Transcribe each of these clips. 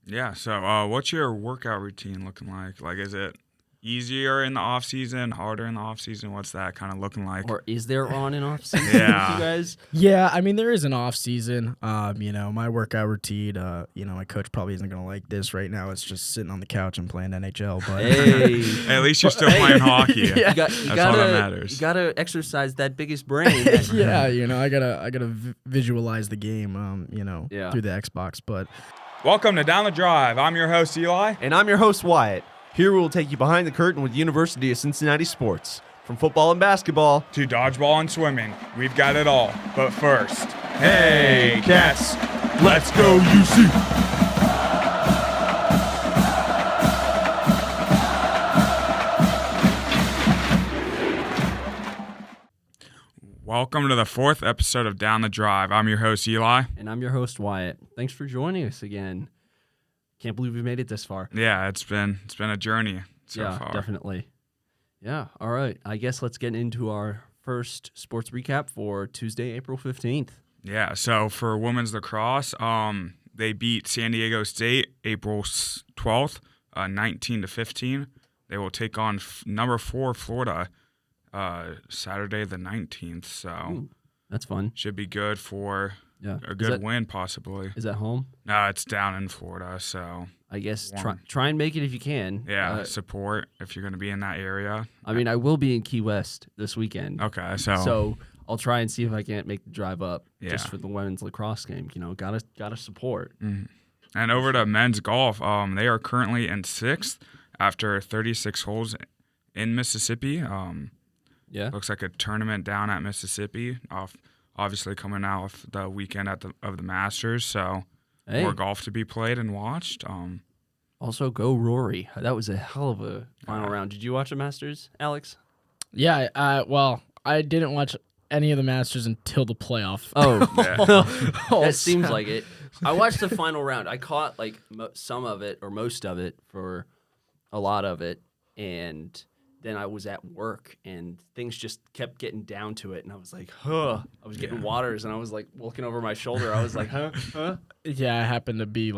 Yeah. So, what's your workout routine looking like? Like, is it easier in the off season, harder in the off season? What's that kind of looking like? Or is there on and off season Yeah. with you guys? Yeah, I mean there is an off season. My workout routine. My coach probably isn't gonna like this right now. It's just sitting on the couch and playing NHL. But Hey, At least you're still playing hockey. Yeah. you That's all gotta, that matters. You gotta exercise that biggest brain. yeah, I gotta visualize the game. Yeah. Through the Xbox. But Welcome to Down the Drive. I'm your host, Eli. And I'm your host, Wyatt. Here we will take you behind the curtain with University of Cincinnati sports. From football and basketball To dodgeball and swimming. We've got it all. But first, hey, cats, let's go UC. Welcome to the 4th episode of Down the Drive. I'm your host, Eli. And I'm your host, Wyatt. Thanks for joining us again. Can't believe we made it this far. Yeah, it's been a journey so yeah, far. definitely. Yeah, all right. I guess let's get into our first sports recap for Tuesday, April 15th. Yeah, so for women's lacrosse, they beat San Diego State April 12th, 19-15. They will take on number 4 Florida Saturday the 19th. So Ooh, that's fun. should be good for Yeah. a good win possibly. Is that home? No, it's down in Florida, so I guess Warm. try and make it if you can. yeah, support if you're going to be in that area. I mean, I will be in Key West this weekend. Okay, so So I'll try and see if I can't make the drive up just Yeah. for the women's lacrosse game. Gotta support. And over to men's golf, they are currently in 6th after 36 holes in Mississippi. Yeah. Looks like a tournament down at Mississippi. Obviously coming out of the weekend of the Masters, so Hey. more golf to be played and watched. Also, go Rory. That was a hell of a final round. Did you watch the Masters, Alex? yeah, I didn't watch any of the Masters until the playoff. Oh, Yeah. that seems like it. I watched the final round. I caught like some of it or most of it for a lot of it, and then I was at work and things just kept getting down to it, and I was like, huh. I was getting waters, and I was like looking over my shoulder. I was like, huh. Yeah, I happened to be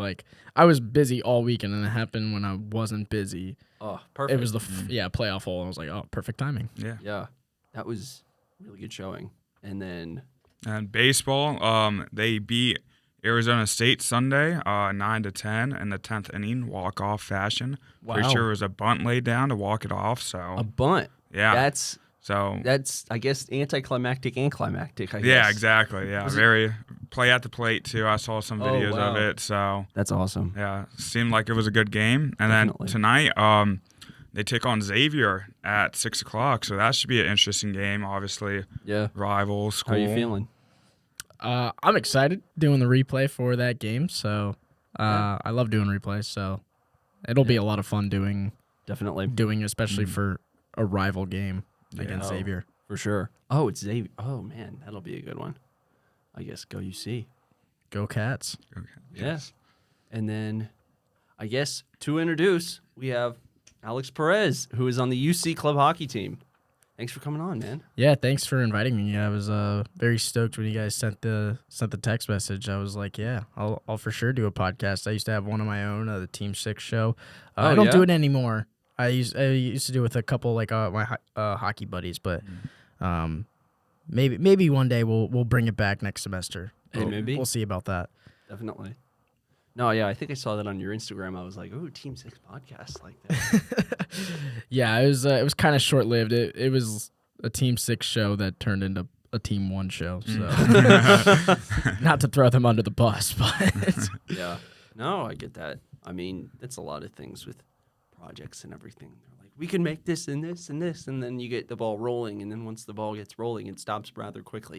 I was busy all weekend, and it happened when I wasn't busy. Oh, perfect. It was the playoff hole. And I was like, oh, perfect timing. Yeah. That was really good showing. And then And baseball, they beat Arizona State Sunday 9-10 in the 10th inning, walk-off fashion. Pretty Wow. sure it was a bunt laid down to walk it off. a So bunt. yeah, That's so I guess anticlimactic and climactic. I guess. yeah, exactly. Yeah, Was it- very play at the plate too. I saw some Oh, videos of wow. it. So That's awesome. yeah, seemed like it was a good game. And Definitely. then tonight, they take on Xavier at 6:00. So that should be an interesting game. Obviously, Yeah. rival school. How are you feeling? I'm excited doing the replay for that game. So I love doing replays. So it'll be a lot of fun doing Definitely. especially for a rival game against Oh. Xavier. For sure. Oh, it's Xavier. Oh, man. That'll be a good one. I guess go UC. Go Cats. Okay. Yeah. And then I guess to introduce, we have Alex Perez, who is on the UC club hockey team. Thanks for coming on, man. Yeah, thanks for inviting me. I was very stoked when you guys sent the text message. I was like, yeah, I'll for sure do a podcast. I used to have one of my own, the Team 6 show. Oh, I don't do yeah? it anymore. I used to do it with a couple my hockey buddies, but maybe one day we'll bring it back next semester. Hey, maybe. We'll see about that. Definitely. No, yeah, I think I saw that on your Instagram. I was like, "Ooh, Team 6 podcast like that." Yeah, it was kind of short lived. It was a Team 6 show that turned into a Team 1 show. So not to throw them under the bus, but Yeah. No, I get that. I mean, that's a lot of things with projects and everything. They're like, we can make this and this and this, and then you get the ball rolling, and then once the ball gets rolling, it stops rather quickly.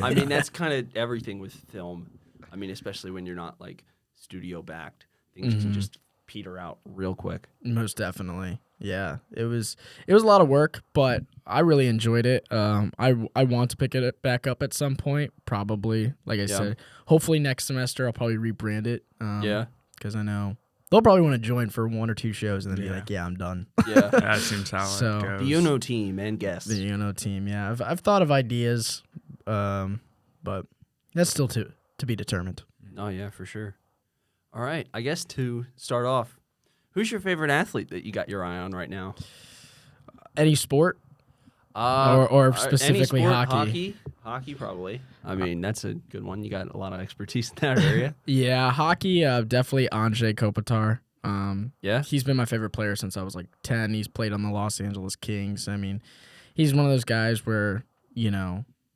I mean, that's kind of everything with film. I mean, especially when you're not like studio backed, things can just peter out real quick. most definitely. Yeah, it was a lot of work, but I really enjoyed it. I want to pick it back up at some point, probably. Like I said, hopefully next semester I'll probably rebrand it. Yeah. Because I know they'll probably want to join for 1 or 2 shows and then be like, yeah, I'm done. Yeah. That seems how So, it goes. The Uno team and guests. The UNO team, yeah. I've thought of ideas, but that's still to be determined. Oh, yeah, for sure. All right. I guess to start off, who's your favorite athlete that you got your eye on right now? Any sport? Or specifically any sport, hockey? Hockey, probably. I mean, that's a good one. You got a lot of expertise in that area. Yeah, hockey, definitely Andrzej Kopitar. Yeah? He's been my favorite player since I was like 10. He's played on the Los Angeles Kings. I mean, he's one of those guys where,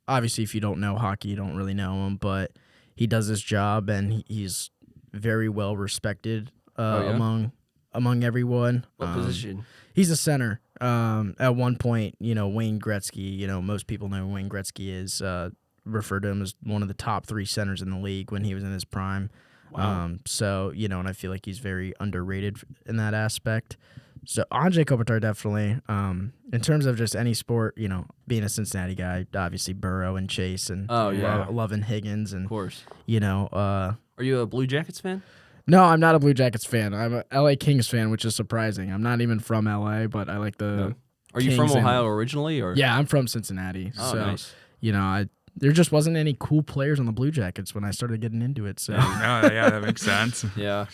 obviously if you don't know hockey, you don't really know him, but he does his job and he's very well respected among everyone. What position? He's a center. At one point, Wayne Gretzky, most people know Wayne Gretzky is referred to him as one of the top 3 centers in the league when he was in his prime. Wow. So, and I feel like he's very underrated in that aspect. So Andrzej Kopitar definitely. In terms of just any sport, being a Cincinnati guy, obviously Burrow and Chase and loving Higgins and Of course. Are you a Blue Jackets fan? No, I'm not a Blue Jackets fan. I'm a LA Kings fan, which is surprising. I'm not even from LA, but I like the. No. Are you from Ohio originally, or? Yeah, I'm from Cincinnati. Oh, so, nice. There just wasn't any cool players on the Blue Jackets when I started getting into it. So. Yeah, that makes sense. Yeah.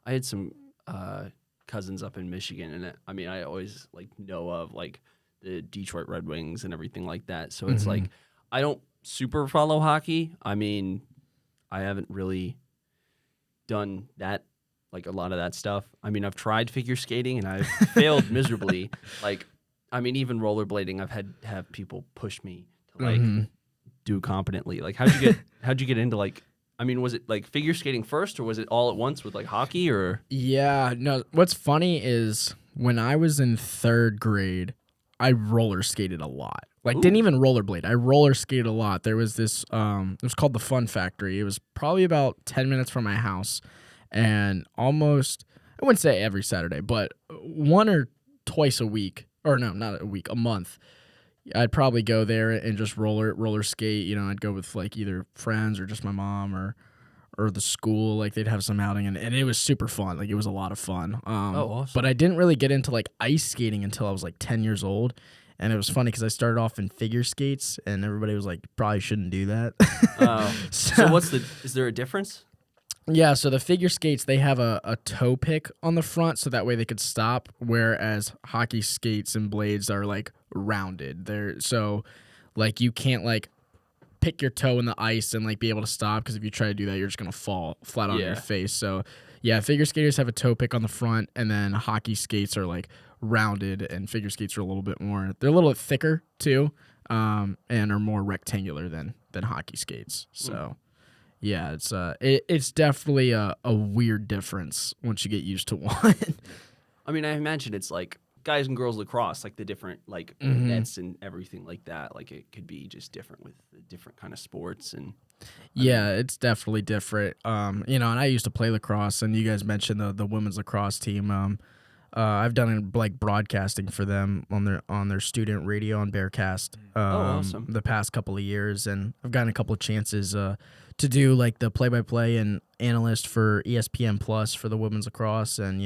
I had some cousins up in Michigan, and I always know of the Detroit Red Wings and everything like that. So it's I don't super follow hockey. I mean, I haven't really done that, a lot of that stuff. I mean, I've tried figure skating and I've failed miserably. Even rollerblading, I've had to have people push me to do competently. How'd you get into was it figure skating first, or was it all at once with hockey, or? Yeah, no. What's funny is when I was in 3rd grade, I roller skated a lot. Didn't even rollerblade. I roller skated a lot. There was this, it was called the Fun Factory. It was probably about 10 minutes from my house, and almost, I wouldn't say every Saturday, but one or twice a week, or no, not a week, a month, I'd probably go there and just roller skate. I'd go with either friends or just my mom or the school. They'd have some outing, and it was super fun. It was a lot of fun. Awesome. But I didn't really get into ice skating until I was 10 years old. And it was funny because I started off in figure skates, and everybody was probably shouldn't do that. So is there a difference? Yeah, so the figure skates, they have a toe pick on the front, so that way they could stop, whereas hockey skates and blades are rounded. You can't pick your toe in the ice and be able to stop, because if you try to do that, you're just gonna fall flat on your face. So yeah, figure skaters have a toe pick on the front, and then hockey skates are rounded, and figure skates are a little bit more. They're a little bit thicker too, and are more rectangular than hockey skates. So. Yeah, it's definitely a weird difference once you get used to one. I imagine it's guys and girls lacrosse, the different nets and everything like that. It could be just different with the different kind of sports and. It's definitely different. And I used to play lacrosse, and you guys mentioned the women's lacrosse team. I've done broadcasting for them on their student radio on Bearcast. Awesome. The past couple of years, and I've gotten a couple of chances to do the play-by-play and analyst for ESPN Plus for the women's lacrosse, and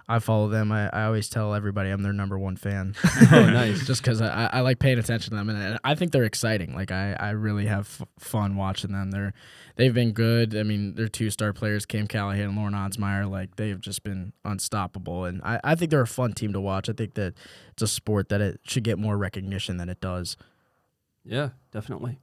I follow them. I always tell everybody I'm their number 1 fan. Oh, nice. Just because I like paying attention to them, and I think they're exciting. I really have fun watching them. They've been good. I mean, their 2-star players, Cam Callahan and Lauren Osmeyer, they have just been unstoppable. And I think they're a fun team to watch. I think that it's a sport that it should get more recognition than it does. Yeah, definitely.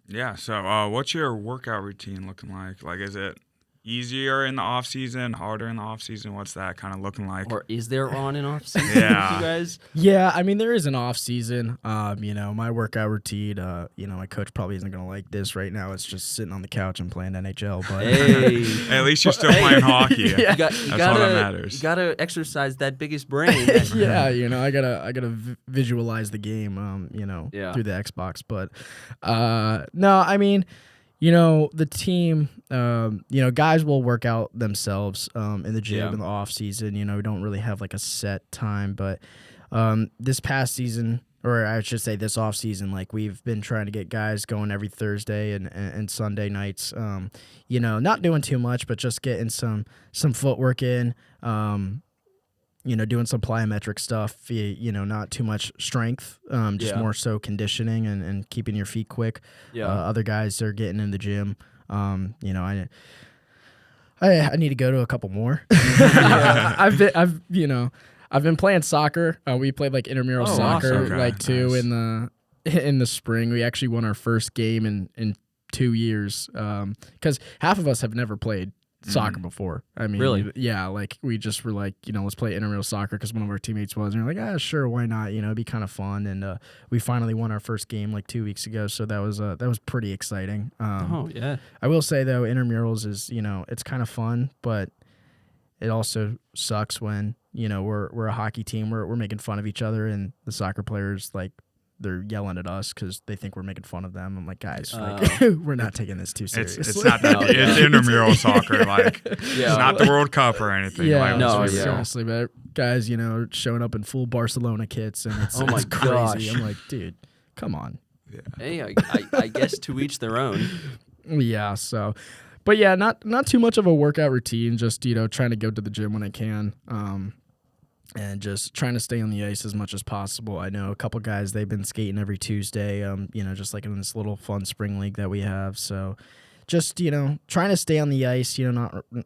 Yeah, so what's your workout routine looking like? Is it easier in the off season, harder in the off season? What's that kind of looking like? Or is there on and off season Yeah. with you guys? Yeah, there is an off season. My workout routine. My coach probably isn't gonna like this right now. It's just sitting on the couch and playing NHL. But Hey, At least you're still playing hockey. Yeah. That's all that matters. You gotta exercise that biggest brain. yeah, I gotta visualize the game. Through the Xbox. But no, the team, guys will work out themselves in the gym in the off season. We don't really have a set time, but this past season, or I should say this off season, we've been trying to get guys going every Thursday and Sunday nights. Not doing too much, but just getting some footwork in. Doing some plyometric stuff, not too much strength, just more so conditioning and keeping your feet quick. Yeah. Other guys are getting in the gym. I need to go to a couple more. I've been playing soccer. We played like intramural soccer awesome. like too Nice. in the spring. We actually won our first game in 2 years because half of us have never played soccer before. I mean, Really? yeah, like we just were like, let's play intramural soccer because one of our teammates was, and we're like, sure, why not? It'd be kind of fun. And we finally won our first game like 2 weeks ago, so that was pretty exciting. Oh yeah. I will say though, intramurals is it's kind of fun, but it also sucks when we're a hockey team, we're making fun of each other, and the soccer players like they're yelling at us because they think we're making fun of them. I'm like, guys, we're not taking this too seriously. It's not that. It's intramural soccer. Like it's not the World Cup or anything. Yeah, like, no, it's yeah. seriously, but guys, showing up in full Barcelona kits, and it's, Oh my it's crazy. gosh. I'm like, dude, come on. Hey, I guess to each their own. Yeah, so, but yeah, not too much of a workout routine. Just trying to go to the gym when I can, and just trying to stay on the ice as much as possible. I know a couple guys, they've been skating every Tuesday. Just like in this little fun spring league that we have. So, just trying to stay on the ice.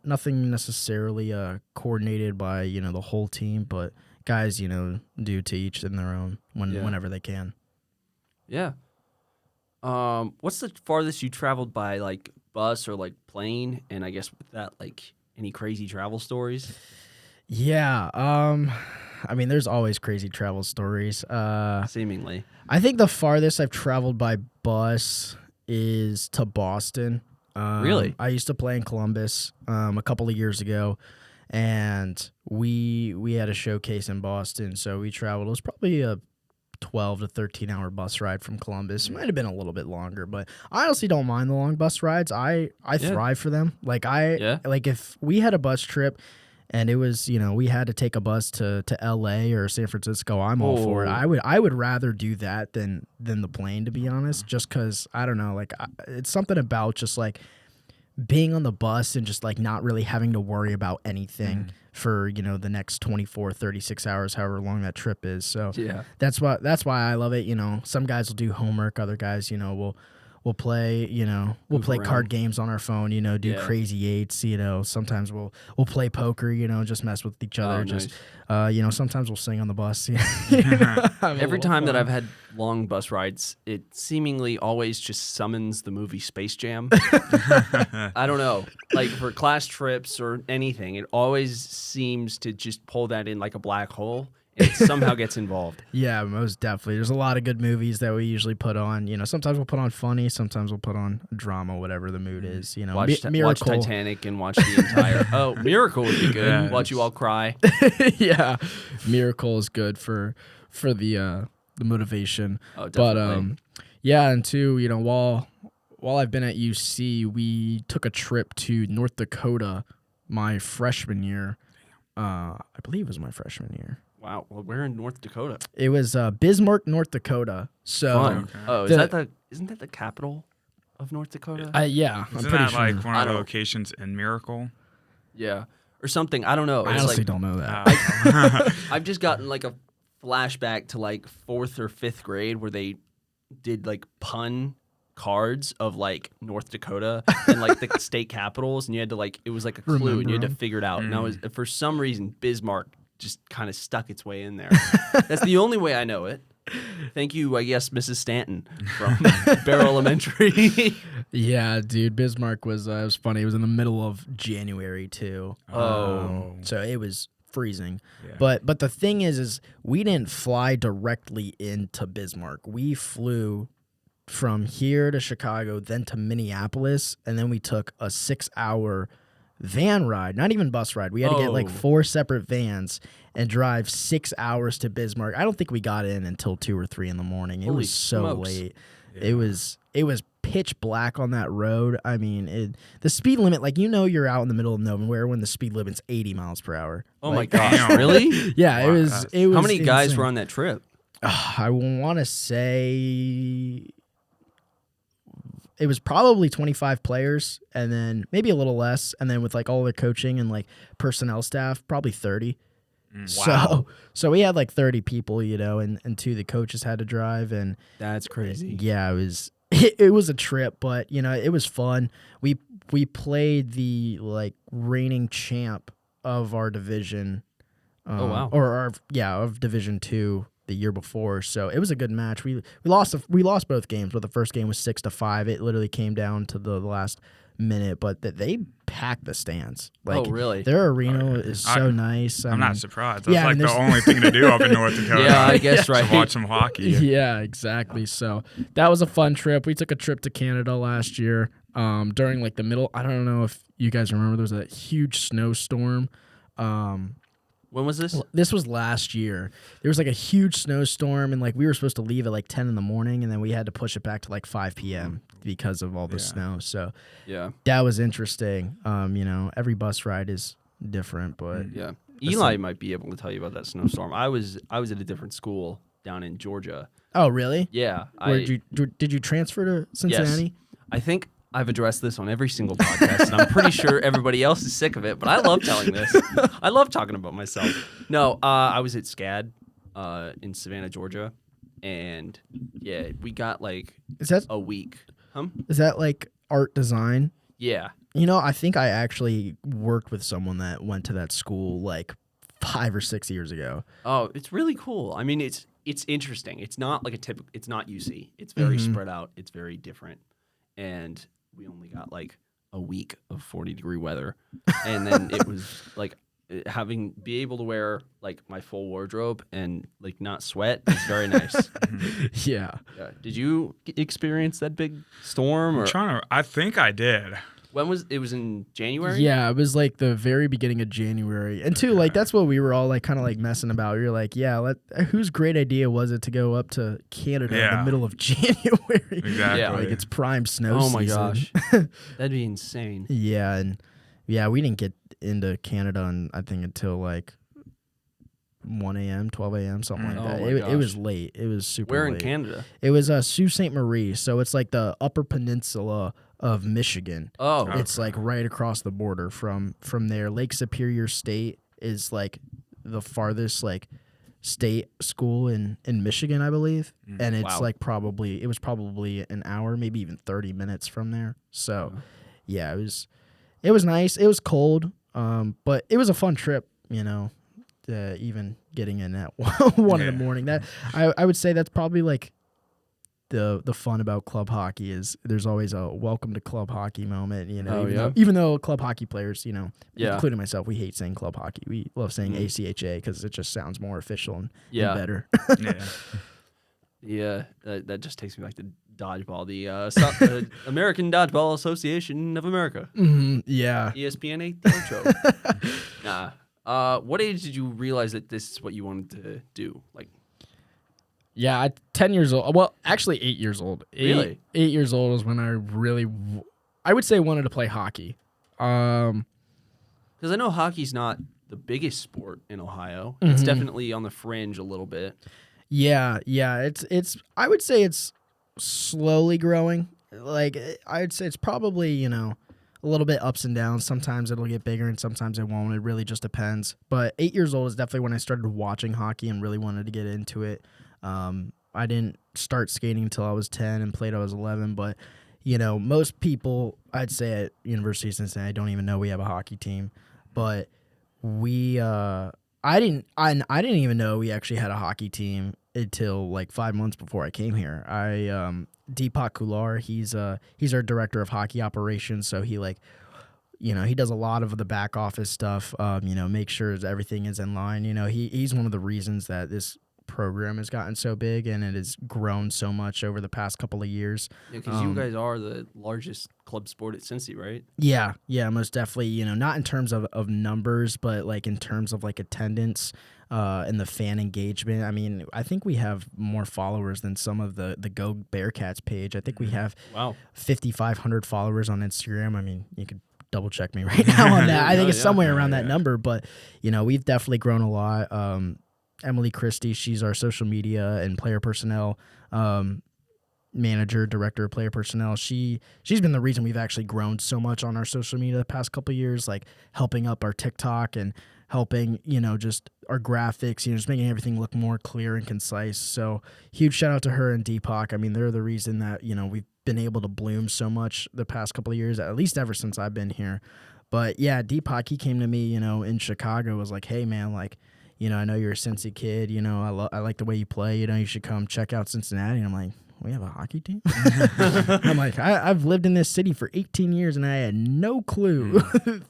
Nothing necessarily coordinated by the whole team, but guys do to each in their own whenever they can. Yeah. What's the farthest you traveled by like bus or like plane? And I guess with that, like any crazy travel stories? Yeah. I mean, there's always crazy travel stories. Seemingly. I think the farthest I've traveled by bus is to Boston. Really? I used to play in Columbus a couple of years ago, and we had a showcase in Boston, so we traveled. It was probably a 12 to 13 hour bus ride from Columbus. It might have been a little bit longer, but I honestly don't mind the long bus rides. I thrive for them. Like if we had a bus trip and it was, we had to take a bus to LA or San Francisco, I'm all for it. I would rather do that than the plane, to be honest, just cuz I don't know, like it's something about just like being on the bus and just like not really having to worry about anything for the next 24 36 hours, however long that trip is. So Yeah. that's why I love it. Some guys will do homework, other guys we'll play Move play around. card games on our phone, do crazy eights, sometimes we'll play poker, just mess with each other. Nice. Just sometimes we'll sing on the bus. Every time that I've had long bus rides, it seemingly always just summons the movie Space Jam. I don't know. Like for class trips or anything, it always seems to just pull that in like a black hole. It somehow gets involved. Yeah, most definitely. There's a lot of good movies that we usually put on. Sometimes we'll put on funny, sometimes we'll put on drama, whatever the mood is. Watch Miracle. Titanic and watch the entire. Oh, Miracle would be good. Yeah. Watch you all cry. Yeah, Miracle is good for the motivation. Oh, definitely. But yeah, and two, while I've been at UC, we took a trip to North Dakota my freshman year. I believe it was my freshman year. Wow. Well, we're in North Dakota. It was Bismarck, North Dakota. So Fun. Okay. Oh, isn't that the capital of North Dakota? yeah, I'm Isn't pretty that sure. like one I of the don't- locations in Miracle? Yeah. Or something. I don't know. I It's honestly like, don't know that. I've just gotten like a flashback to like 4th or 5th grade where they did like pun cards of like North Dakota and like the state capitals, and you had to like, it was like a clue and Remember you had to 'em. figure it out. And I was, for some reason, Bismarck just kind of stuck its way in there. That's the only way I know it. Thank you, I guess, Mrs. Stanton from Barrow Elementary. Yeah, dude, Bismarck was it was funny. It was in the middle of January too. So it was freezing. Yeah. But the thing is we didn't fly directly into Bismarck. We flew from here to Chicago, then to Minneapolis, and then we took a 6-hour van ride, not even bus ride. We had to get like 4 separate vans and drive 6 hours to Bismarck. I don't think we got in until 2 or 3 in the morning. It Holy was so smokes. late. Yeah. It was pitch black on that road. I mean, the speed limit, like you're out in the middle of nowhere when the speed limit's 80 miles per hour. Oh my Like, gosh, Damn. really? Yeah, Wow, it was. How many guys insane. were on that trip? I want to say it was probably 25 players, and then maybe a little less, and then with like all the coaching and like personnel staff, probably 30. Wow. So we had like 30 people, and 2 the coaches had to drive, and That's crazy. yeah, it was a trip, but it was fun. We played the reigning champ of our division. Oh, wow. Of Division 2 the year before. So it was a good match. We lost both games, but the first game was 6-5. It literally came down to the last minute, but they packed the stands. Oh, really? Their arena is so nice. I'm not surprised. That's the only thing to do up in North Dakota. Yeah, I guess, right. To watch some hockey. Yeah, exactly. So that was a fun trip. We took a trip to Canada last year during the middle. I don't know if you guys remember, there was a huge snowstorm. When was this? This was last year. There was a huge snowstorm, and we were supposed to leave at 10 in the morning, and then we had to push it back to 5 p.m. because of all the snow. So yeah, that was interesting. Every bus ride is different, but yeah. Eli might be able to tell you about that snowstorm. I was at a different school down in Georgia. Oh, really? Yeah. Did you transfer to Cincinnati? Yes. I think I've addressed this on every single podcast, and I'm pretty sure everybody else is sick of it, but I love telling this. I love talking about myself. No, I was at SCAD in Savannah, Georgia, and yeah, we got Is that a week. Is that art design? Yeah. I think I actually worked with someone that went to that school 5 or 6 years ago. Oh, it's really cool. I mean, it's interesting. It's not it's not UC. It's very spread out. It's very different. And we only got a week of 40-degree weather. And then it was be able to wear my full wardrobe and not sweat is very nice. Yeah. Did you experience that big storm? Or I think I did. when was it? Was in January? Yeah, it was the very beginning of January. And too, that's what we were all kind of messing about. We were whose great idea was it to go up to Canada in the middle of January? Exactly. Yeah, it's prime snow Oh my season. gosh. That'd be insane. Yeah, and we didn't get into Canada I think until 1 a.m., 12 a.m., something like that. Oh my It was gosh. late. It was super Where late. in Canada? It was Sault Ste. Marie, so it's the upper peninsula of Michigan. Oh, It's right across the border from there. Lake Superior State is the farthest state school in Michigan, I believe. And it's Wow. it was probably an hour, maybe even 30 minutes from there. So yeah, it was nice. It was cold. But it was a fun trip, even getting in at 1 in the morning. That I would say that's probably the fun about club hockey is there's always a welcome to club hockey moment, even though club hockey players, including myself, we hate saying club hockey. We love saying ACHA because it just sounds more official and better. Yeah, that just takes me back to dodgeball, the American Dodgeball Association of America. Yeah. ESPN 8 Ocho. Nah. What age did you realize that this is what you wanted to do? Yeah, 10 years old. Well, actually 8 years old. Really? 8 years old is when I really, I would say wanted to play hockey. Because I know hockey's not the biggest sport in Ohio. It's definitely on the fringe a little bit. Yeah. It's. I would say it's slowly growing. I'd say it's probably a little bit ups and downs. Sometimes it'll get bigger and sometimes it won't. It really just depends. But 8 years old is definitely when I started watching hockey and really wanted to get into it. I didn't start skating until I was 10 and played I was 11. But most people I'd say at University of Cincinnati don't even know we have a hockey team. But I didn't even know we actually had a hockey team until 5 months before I came here. Deepak Kular, he's our director of hockey operations, so he he does a lot of the back office stuff, make sure everything is in line. He's one of the reasons that this program has gotten so big and it has grown so much over the past couple of years. Yeah, because you guys are the largest club sport at Cincy, right? Yeah, most definitely. Not in terms of numbers, but in terms of attendance and the fan engagement. I mean, I think we have more followers than some of the Go Bearcats page. I think we have 5,500 followers on Instagram. I mean, you could double check me right now on that. I think it's somewhere around that number, but we've definitely grown a lot. Emily Christie, she's our social media and player personnel manager, director of player personnel. She's been the reason we've actually grown so much on our social media the past couple of years, helping up our TikTok and helping, just our graphics, just making everything look more clear and concise. So huge shout out to her and Deepak. I mean, they're the reason that, we've been able to bloom so much the past couple of years, at least ever since I've been here. But yeah, Deepak, he came to me, in Chicago, was like, hey man, like, I know you're a Cincy kid, I like the way you play, you should come check out Cincinnati. And I'm like, we have a hockey team? I'm like, I've lived in this city for 18 years and I had no clue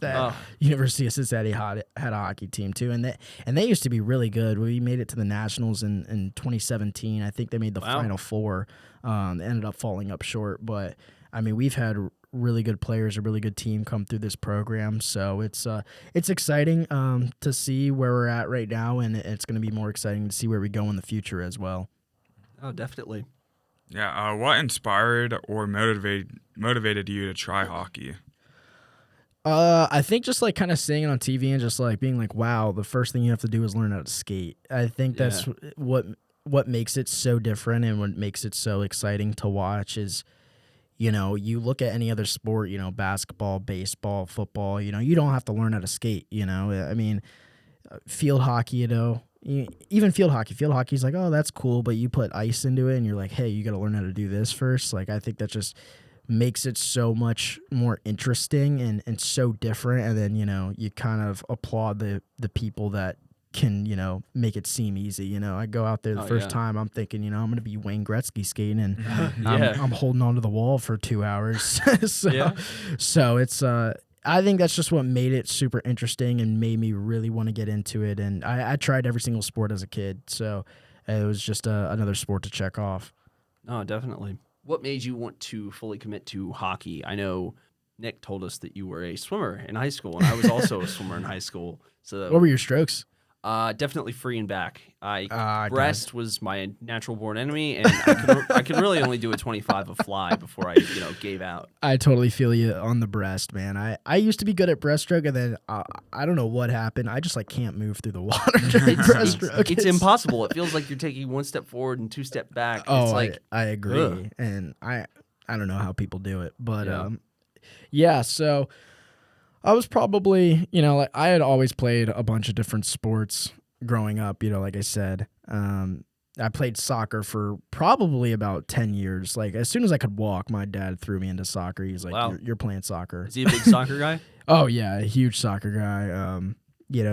that University of Cincinnati had a hockey team too. And they used to be really good. We made it to the Nationals in 2017. I think they made the Final Four. Ended up falling up short. But, I mean, we've had really good players, a really good team come through this program. So it's exciting to see where we're at right now, and it's going to be more exciting to see where we go in the future as well. Oh, definitely. Yeah, what inspired or motivated you to try hockey? I think just like kind of seeing it on TV and just like being like, wow, the first thing you have to do is learn how to skate. I think that's what makes it so different and what makes it so exciting to watch is, you look at any other sport, basketball, baseball, football, you don't have to learn how to skate, I mean, field hockey, even field hockey is like, oh, that's cool, but you put ice into it and you're like, hey, you got to learn how to do this first. Like, I think that just makes it so much more interesting and so different. And then, you kind of applaud the people that can, make it seem easy. I go out there the first time, I'm thinking, I'm going to be Wayne Gretzky skating and I'm holding onto the wall for 2 hours. So it's, I think that's just what made it super interesting and made me really want to get into it. And I tried every single sport as a kid, so it was just another sport to check off. Oh, definitely. What made you want to fully commit to hockey? I know Nick told us that you were a swimmer in high school, and I was also a swimmer in high school. So what were your strokes? Definitely free and back. Breast was my natural born enemy, and I could really only do a 25 a fly before I gave out. I totally feel you on the breast, man. I used to be good at breaststroke, and then I don't know what happened. I just can't move through the water during breaststroke. It's impossible. It feels like you're taking one step forward and two step back. Oh, it's like, I agree, ugh. And I don't know how people do it, but so. I was probably, I had always played a bunch of different sports growing up, like I said. I played soccer for probably about 10 years. Like, as soon as I could walk, my dad threw me into soccer. He's like, wow. You're playing soccer. Is he a big soccer guy? Oh, yeah, a huge soccer guy.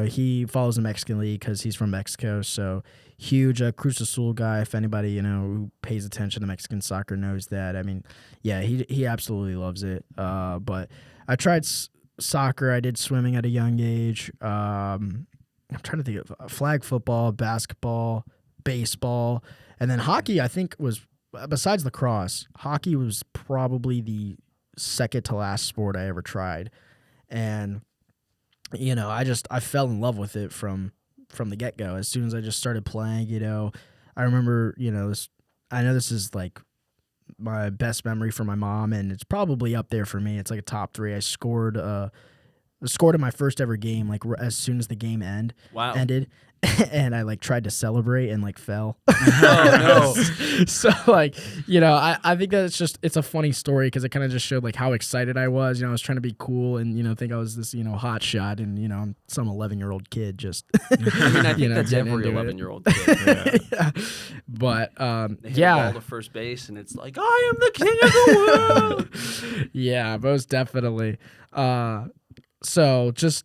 He follows the Mexican League because he's from Mexico, so huge Cruz Azul guy. If anybody, who pays attention to Mexican soccer knows that. I mean, yeah, he absolutely loves it. But I tried soccer. I did swimming at a young age. I'm trying to think of flag football, basketball, baseball, and then hockey. I think was, besides lacrosse, hockey was probably the second to last sport I ever tried, and I fell in love with it from the get go. As soon as I just started playing, I remember this. I know this is like my best memory for my mom, and it's probably up there for me. It's like a top 3. I scored in my first ever game, like as soon as the game ended, and I tried to celebrate and fell. Oh no! So I think that it's a funny story because it kind of just showed how excited I was. I was trying to be cool and think I was this hot shot, and I'm some 11-year-old kid just. I mean, I think that's every 11-year-old kid. Yeah. But they hit the ball to first base, and it's like, I am the king of the world. Yeah, most definitely. So just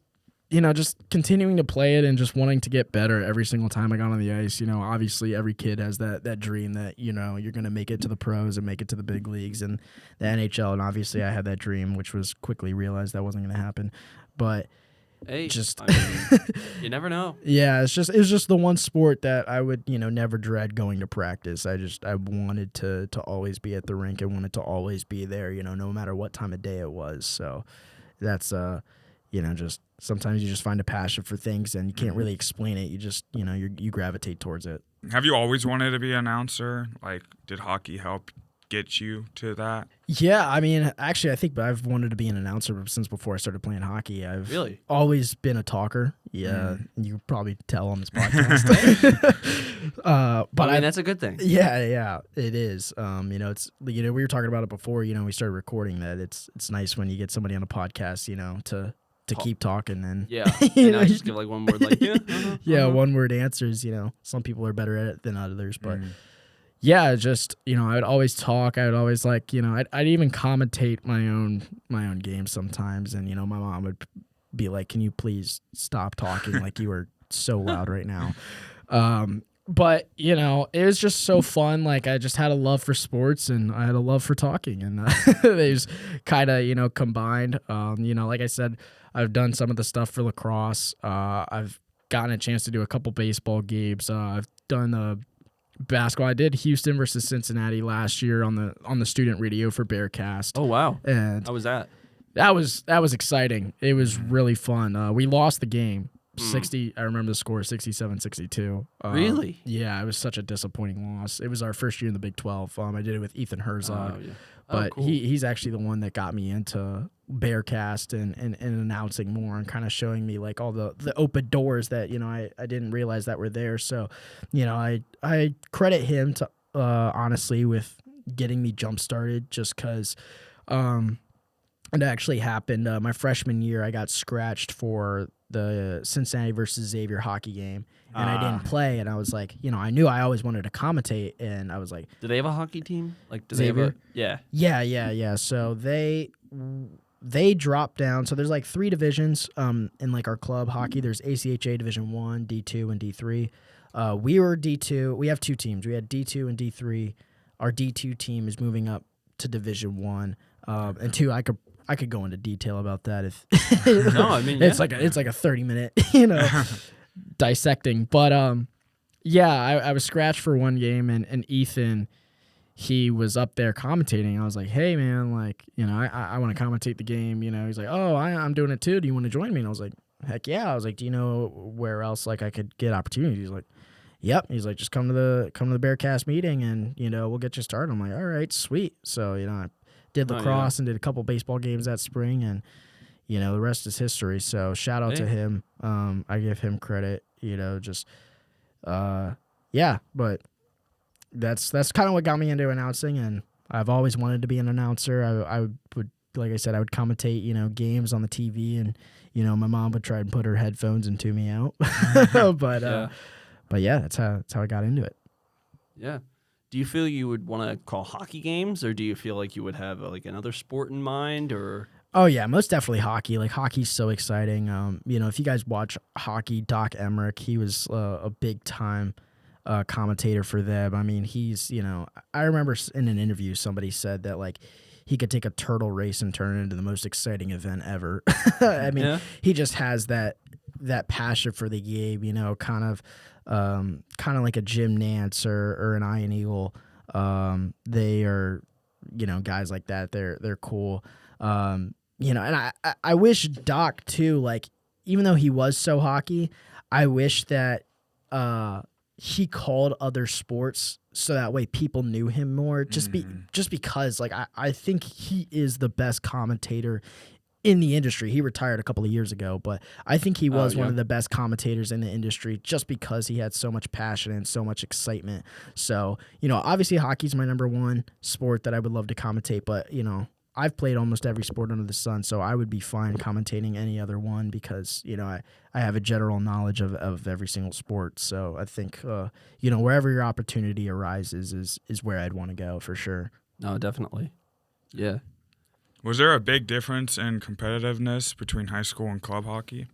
continuing to play it and just wanting to get better every single time I got on the ice. Obviously every kid has that dream that, you're going to make it to the pros and make it to the big leagues and the NHL. And obviously I had that dream, which was quickly realized that wasn't going to happen. But you never know. Yeah, it was just the one sport that I would, never dread going to practice. I wanted to always be at the rink. I wanted to always be there, no matter what time of day it was. So that's, just sometimes you just find a passion for things and you can't really explain it. You just, you gravitate towards it. Have you always wanted to be an announcer? Did hockey help get you to that? Yeah, I mean, actually, I think I've wanted to be an announcer since before I started playing hockey. I've really always been a talker. Yeah, you can probably tell on this podcast. But I mean, that's a good thing. Yeah, it is. It's we were talking about it before. We started recording that. It's nice when you get somebody on a podcast. To keep talking and and just give one word one word answers. Some people are better at it than others, but yeah, just, I would always talk. I would always like, I'd even commentate my own games sometimes. And, my mom would be like, can you please stop talking? Like you are so loud right now. But, it was just so fun. Like I just had a love for sports and I had a love for talking, and they just kind of, combined. Like I said, I've done some of the stuff for lacrosse. I've gotten a chance to do a couple baseball games. I've done the basketball. I did Houston versus Cincinnati last year on the student radio for Bearcast. Oh wow! And how was that? That was exciting. It was really fun. We lost the game. 60. I remember the score 67-62. Really? Yeah, it was such a disappointing loss. It was our first year in the Big 12. I did it with Ethan Herzog. Oh, yeah. But cool. he's actually the one that got me into Bearcast and announcing more and kind of showing me like all the open doors that I didn't realize that were there. So I credit him to honestly with getting me jump started, just because it actually happened my freshman year. I got scratched for the Cincinnati versus Xavier hockey game, and I didn't play. And I was like, I knew I always wanted to commentate, and I was like, do they have a hockey team? Like, do Xavier? they have a Yeah. So they dropped down. So there's like 3 divisions in like our club hockey. There's ACHA Division 1, D2, and D3. We were D2. We have 2 teams. We had D2 and D3. Our D2 team is moving up to Division 1. And 2, I could go into detail about that if no, I mean it's like a 30-minute dissecting. But I was scratched for one game, and Ethan, he was up there commentating. I was like, hey man, like I want to commentate the game. He's like, oh, I'm doing it too. Do you want to join me? And I was like, heck yeah. I was like, do you know where else like I could get opportunities? He's like, yep. He's like, just come to the Bearcast meeting and we'll get you started. I'm like, all right, sweet. So I did lacrosse and did a couple baseball games that spring, and the rest is history. So shout out to him. I give him credit. But that's kind of what got me into announcing, and I've always wanted to be an announcer. I would like I said, I would commentate games on the TV, and my mom would try and put her headphones and tune me out. But that's how I got into it. Yeah. Do you feel you would want to call hockey games, or do you feel like you would have like another sport in mind, or? Oh yeah, most definitely hockey. Like hockey's so exciting. If you guys watch hockey, Doc Emmerich, he was a big time commentator for them. I mean, he's I remember in an interview somebody said that like he could take a turtle race and turn it into the most exciting event ever. I mean, he just has that passion for the game. Kind of like a Jim Nance or an Ian Eagle. They are, guys like that. They're cool. And I wish Doc too, like, even though he was so hockey, I wish that he called other sports so that way people knew him more. Just because like I think he is the best commentator in the industry. He retired a couple of years ago, but I think he was one of the best commentators in the industry just because he had so much passion and so much excitement. So, obviously hockey's my number one sport that I would love to commentate, but, I've played almost every sport under the sun, so I would be fine commentating any other one because, I have a general knowledge of every single sport. So I think, wherever your opportunity arises is where I'd want to go for sure. No, definitely. Yeah. Was there a big difference in competitiveness between high school and club hockey?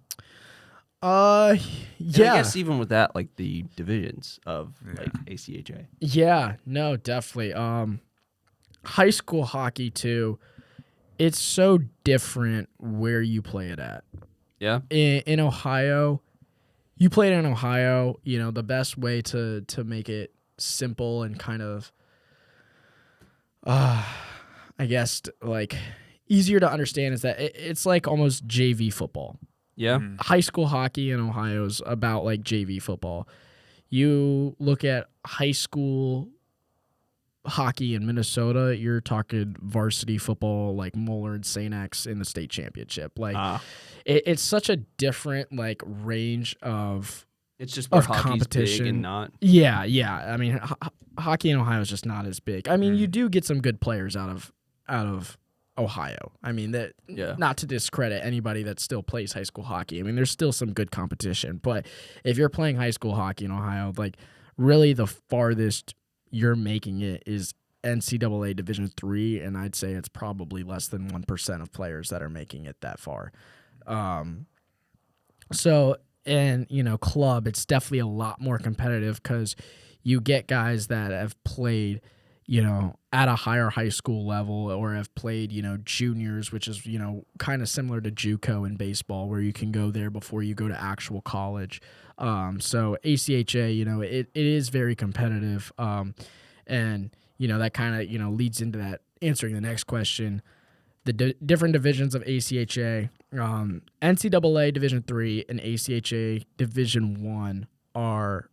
Yeah. And I guess even with that, like the divisions of like ACHA. Yeah, no, definitely. High school hockey too. It's so different where you play it at. Yeah. In Ohio, you played in Ohio. The best way to make it simple and kind of, I guess like easier to understand is that it's like almost JV football. Yeah. High school hockey in Ohio is about like JV football. You look at high school hockey in Minnesota, you're talking varsity football like Moeller and St. X in the state championship. Like it's such a different like range of it's just where of hockey's competition big and not. Yeah. I mean, hockey in Ohio is just not as big. I mean, you do get some good players out of Ohio. I mean, that not to discredit anybody that still plays high school hockey. I mean, there's still some good competition. But if you're playing high school hockey in Ohio, like really the farthest you're making it is NCAA Division III, and I'd say it's probably less than 1% of players that are making it that far. So, and, club, it's definitely a lot more competitive because you get guys that have played, at a higher high school level or have played, juniors, which is, kind of similar to JUCO in baseball where you can go there before you go to actual college. So ACHA, it is very competitive. And, that kind of, leads into that answering the next question. The different divisions of ACHA, NCAA Division III and ACHA Division I are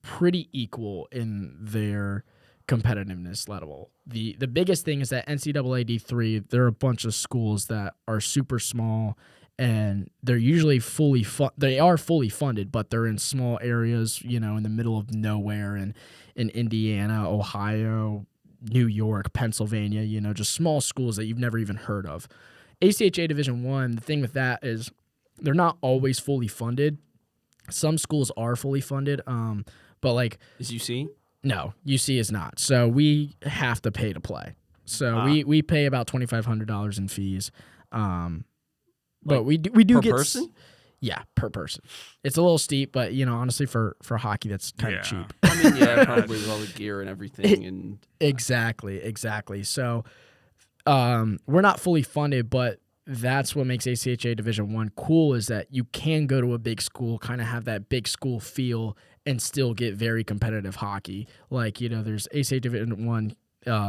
pretty equal in their competitiveness level. The biggest thing is that NCAA D3, there are a bunch of schools that are super small and they're usually fully funded, but they're in small areas, in the middle of nowhere and in Indiana, Ohio, New York, Pennsylvania, just small schools that you've never even heard of. ACHA Division I, the thing with that is they're not always fully funded. Some schools are fully funded, but like... Is UC? No, UC is not. So we have to pay to play. So we pay about $2,500 in fees. But we do per get... person? Yeah, per person. It's a little steep, but honestly, for hockey, that's kind of cheap. I mean, yeah, probably with all the gear and everything, and exactly. So, we're not fully funded, but that's what makes ACHA Division I cool is that you can go to a big school, kind of have that big school feel, and still get very competitive hockey. Like there's ACHA Division I.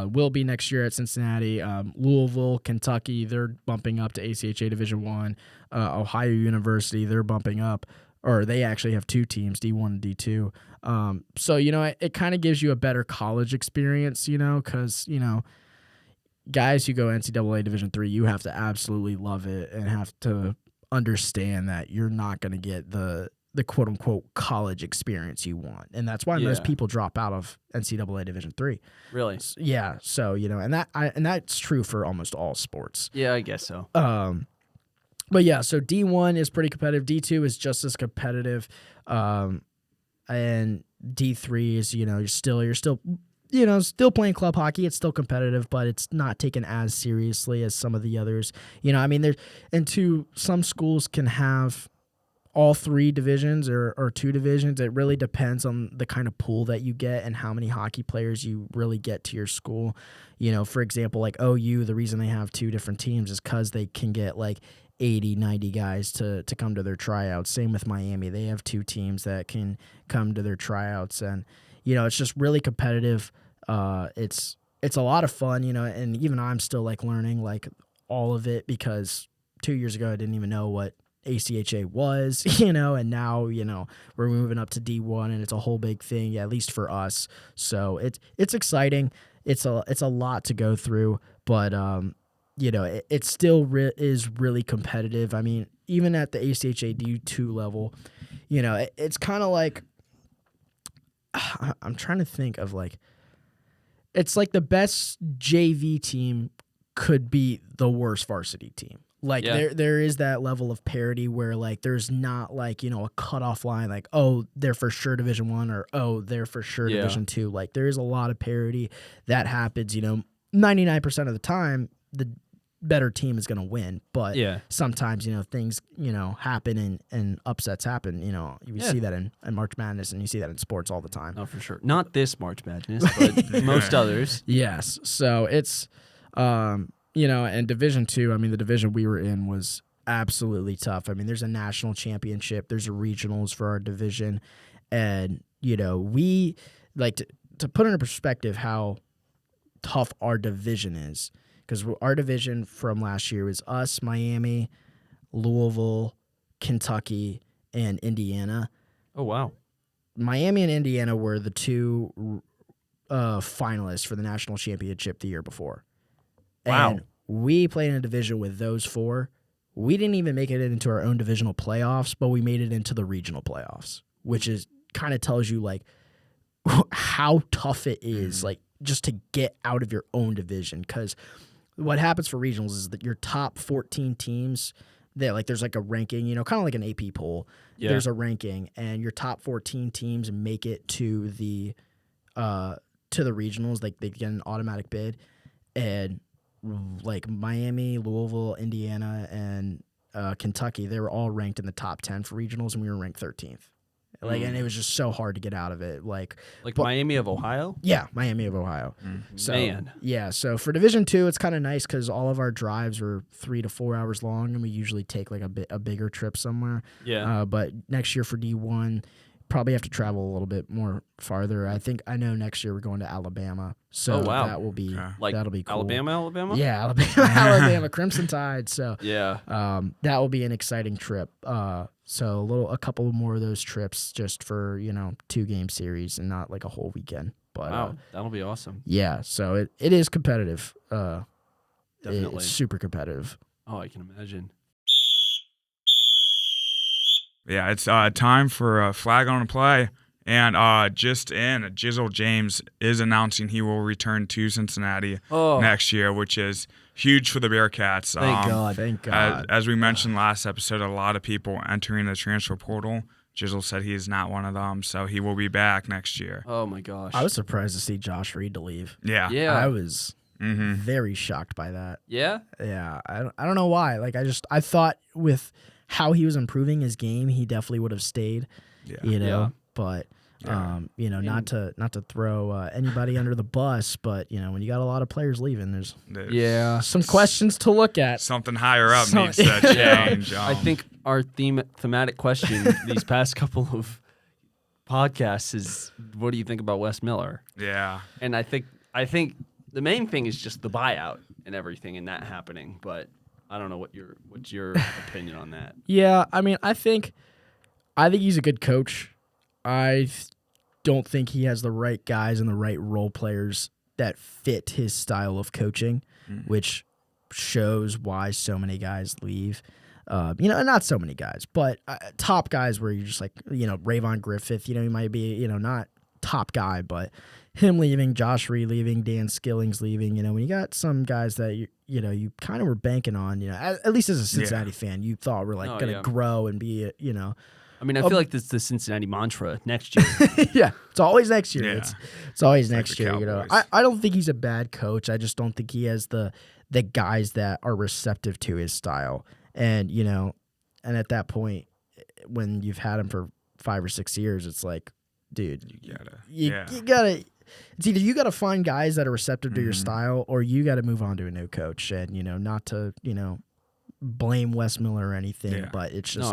Will be next year at Cincinnati. Louisville, Kentucky, they're bumping up to ACHA Division I. Ohio University, they're bumping up, or they actually have two teams, D1 and D2. So, it kind of gives you a better college experience, because, guys who go NCAA Division III, you have to absolutely love it and have to understand that you're not going to get the quote-unquote college experience you want. And that's why most people drop out of NCAA Division III. Really? Yeah. So, and that's true for almost all sports. Yeah, I guess so. But yeah, so D1 is pretty competitive. D2 is just as competitive. And D3 is, you're still playing club hockey. It's still competitive, but it's not taken as seriously as some of the others. Some schools can have all three divisions or two divisions. It really depends on the kind of pool that you get and how many hockey players you really get to your school. For example, like OU, the reason they have two different teams is because they can get like 80, 90 guys to come to their tryouts. Same with Miami. They have two teams that can come to their tryouts. And, it's just really competitive. It's a lot of fun, and even I'm still like learning like all of it because 2 years ago I didn't even know what ACHA was, and now, we're moving up to D1 and it's a whole big thing, at least for us. So it's exciting. It's a lot to go through, but, it still is really competitive. I mean, even at the ACHA D2 level, it's kind of like, I'm trying to think of like, it's like the best JV team could be the worst varsity team. Like there is that level of parity where like there's not like, a cutoff line like, oh, they're for sure Division I or oh, they're for sure Division II. Like there is a lot of parity that happens, 99% of the time the better team is going to win, but sometimes, things, happen and upsets happen. You see that in March Madness and you see that in sports all the time. Oh, for sure. Not this March Madness, but most others. Yes. So it's, and Division II, I mean, the division we were in was absolutely tough. I mean, there's a national championship, there's a regionals for our division, and, we like to put into perspective how tough our division is, because our division from last year was us, Miami, Louisville, Kentucky, and Indiana. Oh, wow. Miami and Indiana were the two finalists for the national championship the year before. Wow. And we played in a division with those four. We didn't even make it into our own divisional playoffs, but we made it into the regional playoffs, which is kind of tells you like how tough it is, like just to get out of your own division. Because what happens for regionals is that your top 14 teams, there's like a ranking, kind of like an AP poll. Yeah. There's a ranking, and your top 14 teams make it to the to the regionals, like they get an automatic bid, and like Miami, Louisville, Indiana, and Kentucky, they were all ranked in the top 10 for regionals, and we were ranked 13th. Like, and it was just so hard to get out of it. Like Miami of Ohio? Yeah, Miami of Ohio. So, Man. yeah, so for Division II, it's kind of nice because all of our drives are 3 to 4 hours long, and we usually take like a bigger trip somewhere. Yeah. But next year for D1, probably have to travel a little bit more farther. I know next year we're going to Alabama, so wow. that will be Like that'll be cool. Alabama? Yeah, Alabama Crimson Tide. So Yeah. that will be an exciting trip. So a couple more of those trips just for 2-game series and not like a whole weekend. But Wow, that'll be awesome. yeah, so it is competitive. Definitely. It's super competitive. Oh, I can imagine. Yeah, it's time for a flag on a play. And just in, Jizzle James is announcing he will return to Cincinnati next year, which is huge for the Bearcats. Thank God. As we mentioned last episode, a lot of people entering the transfer portal. Jizzle said he is not one of them, so he will be back next year. Oh, my gosh. I was surprised to see Josh Reed to leave. Yeah. Yeah. I was very shocked by that. Yeah? Yeah, I don't know why. Like I thought with how he was improving his game, he definitely would have stayed. Yeah. Yeah. But not to throw anybody under the bus, but when you got a lot of players leaving, there's Yeah. some questions to look at. Something higher up needs to change. I think our thematic question these past couple of podcasts is, what do you think about Wes Miller? Yeah. And I think the main thing is just the buyout and everything and that happening, but I don't know what's your opinion on that. Yeah, I mean, I think he's a good coach. I don't think he has the right guys and the right role players that fit his style of coaching, which shows why so many guys leave. Not so many guys, but top guys where you're just like, Rayvon Griffith, he might be, not top guy, but him leaving, Josh Reed leaving, Dan Skilling's leaving, when you got some guys that you kind of were banking on, at least as a Cincinnati fan, you thought were like going to grow and be, I mean, I feel like this is the Cincinnati mantra next year. yeah, it's always next year. Yeah. It's always Like next the year. Cowboys. I don't think he's a bad coach. I just don't think he has the guys that are receptive to his style. And and at that point, when you've had him for 5 or 6 years, it's like, dude, you gotta. It's either you gotta find guys that are receptive to your style, or you gotta move on to a new coach. And not to blame Wes Miller or anything, but it's just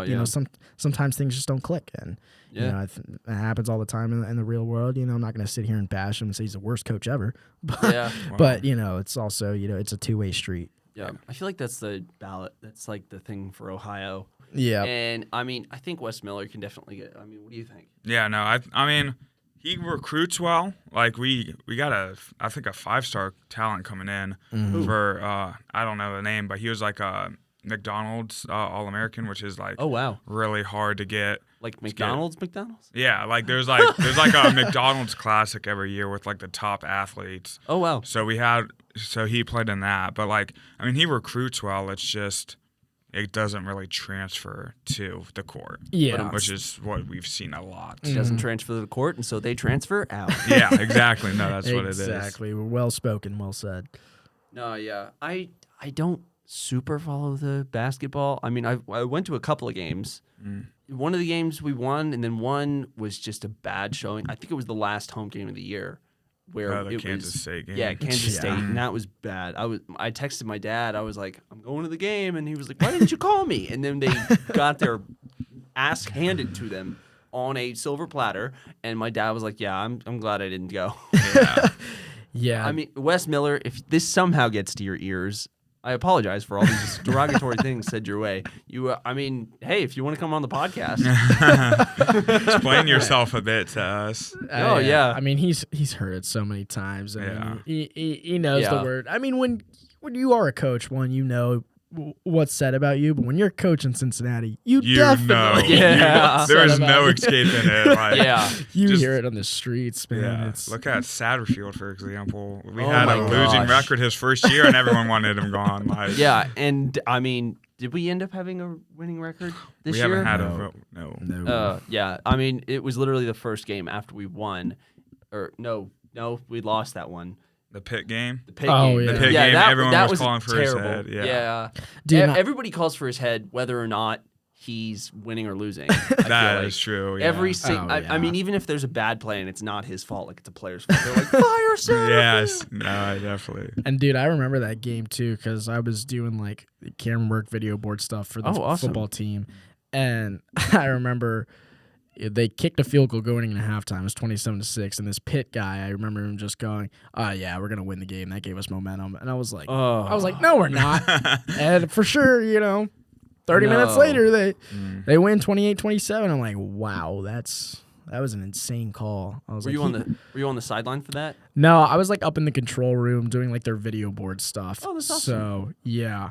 sometimes things just don't click, and it happens all the time in the real world. I'm not going to sit here and bash him and say he's the worst coach ever, but but it's also it's a two-way street. Yeah, I feel like that's the ballot. That's like the thing for Ohio. Yeah, and I mean, I think Wes Miller can definitely get. I mean, what do you think? Yeah, no, I mean, he recruits well. Like we got a 5-star talent coming in for I don't know the name, but he was like a McDonald's All-American, which is like really hard to get. Like McDonald's? Yeah, like there's like a McDonald's Classic every year with like the top athletes. Oh wow. So he played in that, but like I mean he recruits well. It's just it doesn't really transfer to the court. Yeah, which is what we've seen a lot. It doesn't transfer to the court, and so they transfer out. Yeah, exactly. No, that's what it is. Exactly. Well spoken. Well said. No, yeah, I don't super follow the basketball. I mean, I went to a couple of games. One of the games we won, and then one was just a bad showing. I think it was the last home game of the year, where the Kansas State game. Yeah, Kansas State, and that was bad. I texted my dad. I was like, I'm going to the game, and he was like, why didn't you call me? And then they got their ass handed to them on a silver platter, and my dad was like, yeah, I'm glad I didn't go. Yeah. Yeah. I mean, Wes Miller, if this somehow gets to your ears, I apologize for all these derogatory things said your way. I mean, hey, if you want to come on the podcast, explain yourself a bit to us. Oh yeah. I mean, he's heard it so many times. I mean, he knows the word. I mean, when you are a coach, what's said about you, but when you're a coach in Cincinnati, you definitely know. There is no escaping it. Like, you hear it on the streets, man. Yeah. It's, look at Satterfield, for example. We Oh had my a losing gosh. record his first year, and everyone wanted him gone. Like, Yeah, and I mean, did we end up having a winning record this we year? haven't had a vote. No. Yeah, I mean, it was literally the first game after we won, or no, we lost that one. The pit game. The pit Oh, game. yeah. The pit Yeah, game. Everyone that was calling for terrible. his head. Yeah. Yeah. Dude, Everybody calls for his head, whether or not he's winning or losing. I feel That like is true. Yeah. every I mean, even if there's a bad play and it's not his fault, like it's a player's fault, they're like, fire Sam! Yes. No, definitely. And dude, I remember that game too because I was doing like camera work, video board stuff for the awesome. football team, and I remember they kicked a field goal going into halftime. It was 27-6, and this Pitt guy, I remember him just going, yeah, we're gonna win the game." That gave us momentum, and I was like, no, we're not. And for sure, 30 minutes later, they win 28-27. I'm like, wow, that was an insane call. I was Were like, you on the sideline for that? No, I was like up in the control room doing like their video board stuff. Oh, that's awesome. So yeah.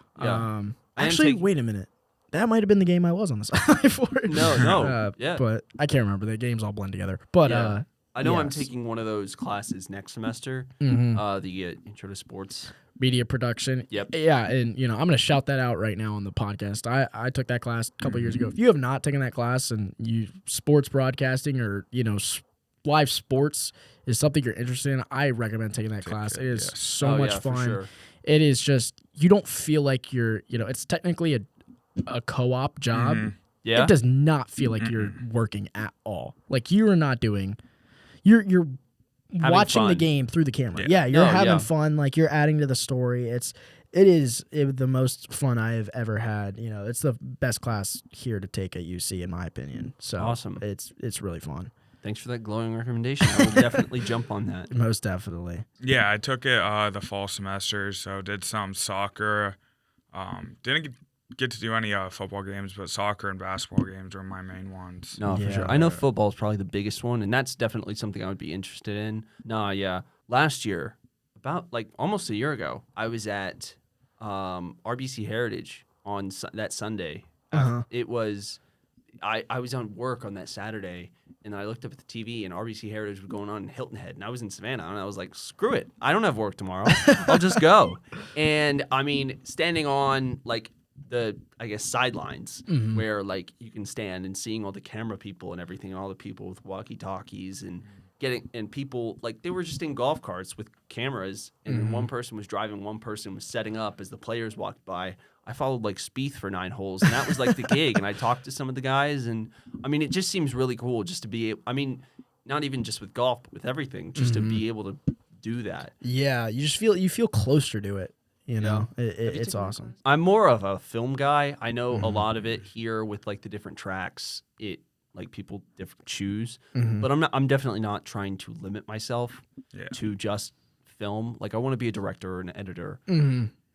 Actually, wait a minute. That might have been the game I was on the sideline for. No. Yeah. But I can't remember. The games all blend together. But Yeah. I know I'm yes. taking one of those classes next semester. Mhm. The Intro to Sports. Media production. Yep. Yeah, and I'm gonna shout that out right now on the podcast. I took that class a couple years ago. If you have not taken that class and you sports broadcasting or live sports is something you're interested in, I recommend taking that class. It is so much fun. For sure. It is just you don't feel like you're it's technically a co-op job. Mm-hmm. Yeah. It does not feel like you're working at all. Like you are not doing. You're watching the fun. game through the camera. Yeah. Yeah, you're having yeah. fun. Like you're adding to the story. It is the most fun I have ever had. It's the best class here to take at UC in my opinion. So Awesome. It's really fun. Thanks for that glowing recommendation. I will definitely jump on that. Most definitely. Yeah, I took it the fall semester, so did some soccer. Didn't get to do any football games, but soccer and basketball games were my main ones. No, for Yeah. sure. I know football is probably the biggest one, and that's definitely something I would be interested in. Yeah. Last year, about like almost a year ago, I was at RBC Heritage on that Sunday. It was I was on work on that Saturday, and I looked up at the TV, and RBC Heritage was going on in Hilton Head, and I was in Savannah, and I was like, screw it. I don't have work tomorrow. I'll just go. And, I mean, standing on, like, the, I guess, sidelines where, like, you can stand and seeing all the camera people and everything, and all the people with walkie-talkies and people, like, they were just in golf carts with cameras, and then one person was driving, one person was setting up as the players walked by. I followed like Spieth for 9 holes, and that was like the gig. And I talked to some of the guys, and I mean, it just seems really cool just to be. I mean, not even just with golf, but with everything, just to be able to do that. Yeah, you just feel closer to it. It's awesome. I'm more of a film guy. I know a lot of it here with like the different tracks. It like people choose, but I'm definitely not trying to limit myself to just film. Like I want to be a director or an editor,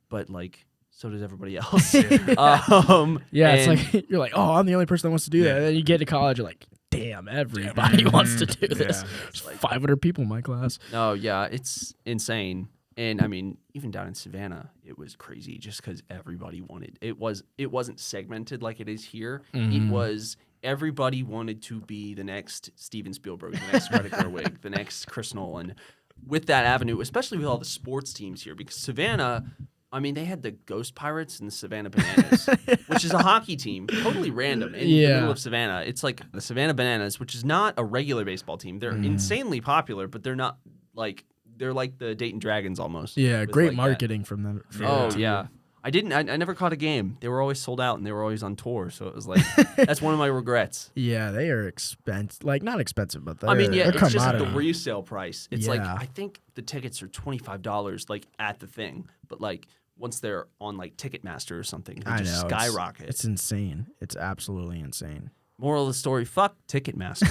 but like. So does everybody else. It's like you're like, oh, I'm the only person that wants to do that. And then you get to college, you're like, damn, everybody wants to do this. There's like 500 people in my class. No, yeah, it's insane. And I mean, even down in Savannah, it was crazy just because everybody wanted. It wasn't segmented like it is here. It was everybody wanted to be the next Steven Spielberg, the next Greta Gerwig, the next Chris Nolan. With that avenue, especially with all the sports teams here, because Savannah. I mean, they had the Ghost Pirates and the Savannah Bananas, which is a hockey team, totally random in the middle of Savannah. It's like the Savannah Bananas, which is not a regular baseball team. They're insanely popular, but they're not like they're like the Dayton Dragons almost. Yeah, with great like marketing from them. Yeah. I never caught a game. They were always sold out and they were always on tour. So it was like that's one of my regrets. Yeah, they are expensive. Like not expensive, but they're, it's just commodity. the resale price. It's like Yeah. I think the tickets are $25 like at the thing, but like once they're on like Ticketmaster or something, they just skyrocket. It's insane. It's absolutely insane. Moral of the story: fuck Ticketmaster.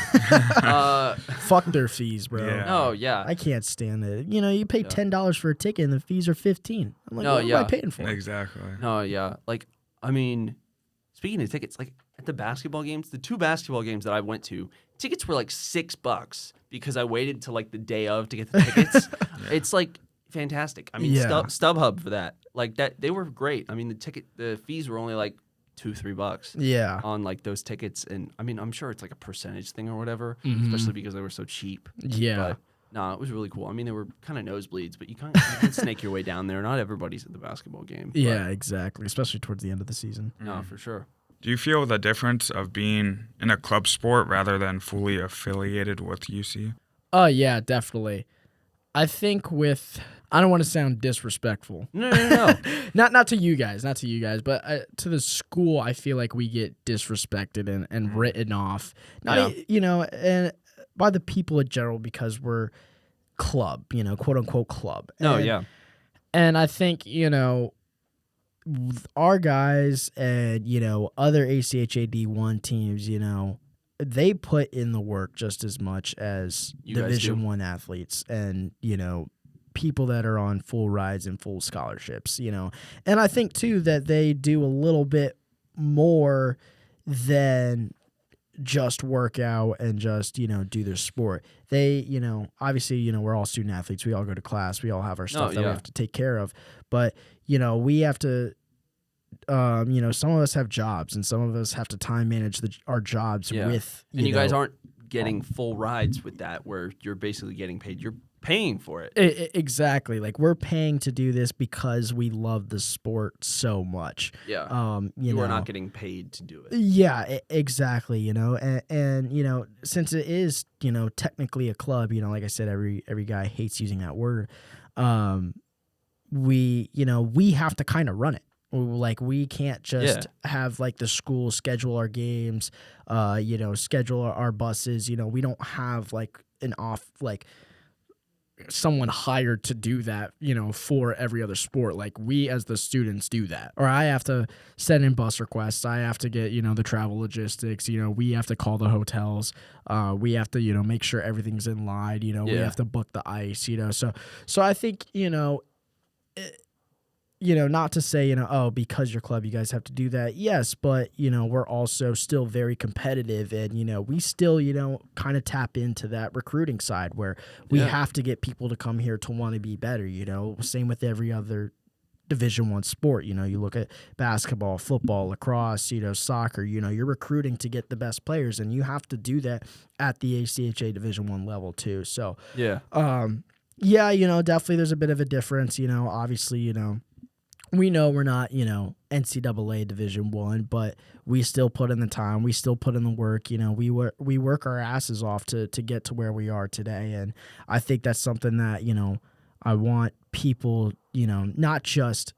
Fuck their fees, bro. Yeah. Oh yeah, I can't stand it. You pay $10 for a ticket and the fees are $15. I'm like, what am I paying for? Exactly. no, yeah. Like I mean, speaking of tickets, like at the basketball games, the 2 basketball games that I went to, tickets were like $6 because I waited till like the day of to get the tickets. It's like fantastic. I mean, StubHub for that, like that, they were great. I mean, the fees were only like $2-3 Yeah. on like those tickets, and I mean, I'm sure it's like a percentage thing or whatever, especially because they were so cheap. Yeah. But no, it was really cool. I mean, they were kind of nosebleeds, but you can snake your way down there. Not everybody's at the basketball game. Yeah, exactly. Especially towards the end of the season. No, for sure. Do you feel the difference of being in a club sport rather than fully affiliated with UC? Oh yeah, definitely. I think I don't want to sound disrespectful. No. Not to you guys, but to the school, I feel like we get disrespected and written off. Not and by the people in general because we're club, quote unquote club. And I think our guys and other ACHA D1 teams, they put in the work just as much as Division I athletes and people that are on full rides and full scholarships, and I think too that they do a little bit more than just work out and just do their sport. They obviously we're all student athletes, we all go to class, we all have our stuff that we have to take care of, but we have to some of us have jobs and some of us have to time manage our jobs with and you guys aren't getting full rides with that where you're basically getting paid, you're paying for it. Exactly. Like we're paying to do this because we love the sport so much. Yeah. You are not getting paid to do it. Yeah, exactly. And since it is, technically a club, like I said, every guy hates using that word. We have to kind of run it. Like we can't just have like the school schedule our games, schedule our buses. We don't have like someone hired to do that, for every other sport. Like we as the students do that. Or I have to send in bus requests. I have to get, the travel logistics. We have to call the hotels. We have to, make sure everything's in line. We have to book the ice. So I think not to say, because your club, you guys have to do that. Yes, but, we're also still very competitive and, we still, kind of tap into that recruiting side where we have to get people to come here to want to be better, same with every other Division I sport. You look at basketball, football, lacrosse, soccer, you're recruiting to get the best players and you have to do that at the ACHA Division I level too. So, definitely there's a bit of a difference, obviously, we know we're not, NCAA Division I, but we still put in the time. We still put in the work. We work our asses off to get to where we are today. And I think that's something that, I want people, not just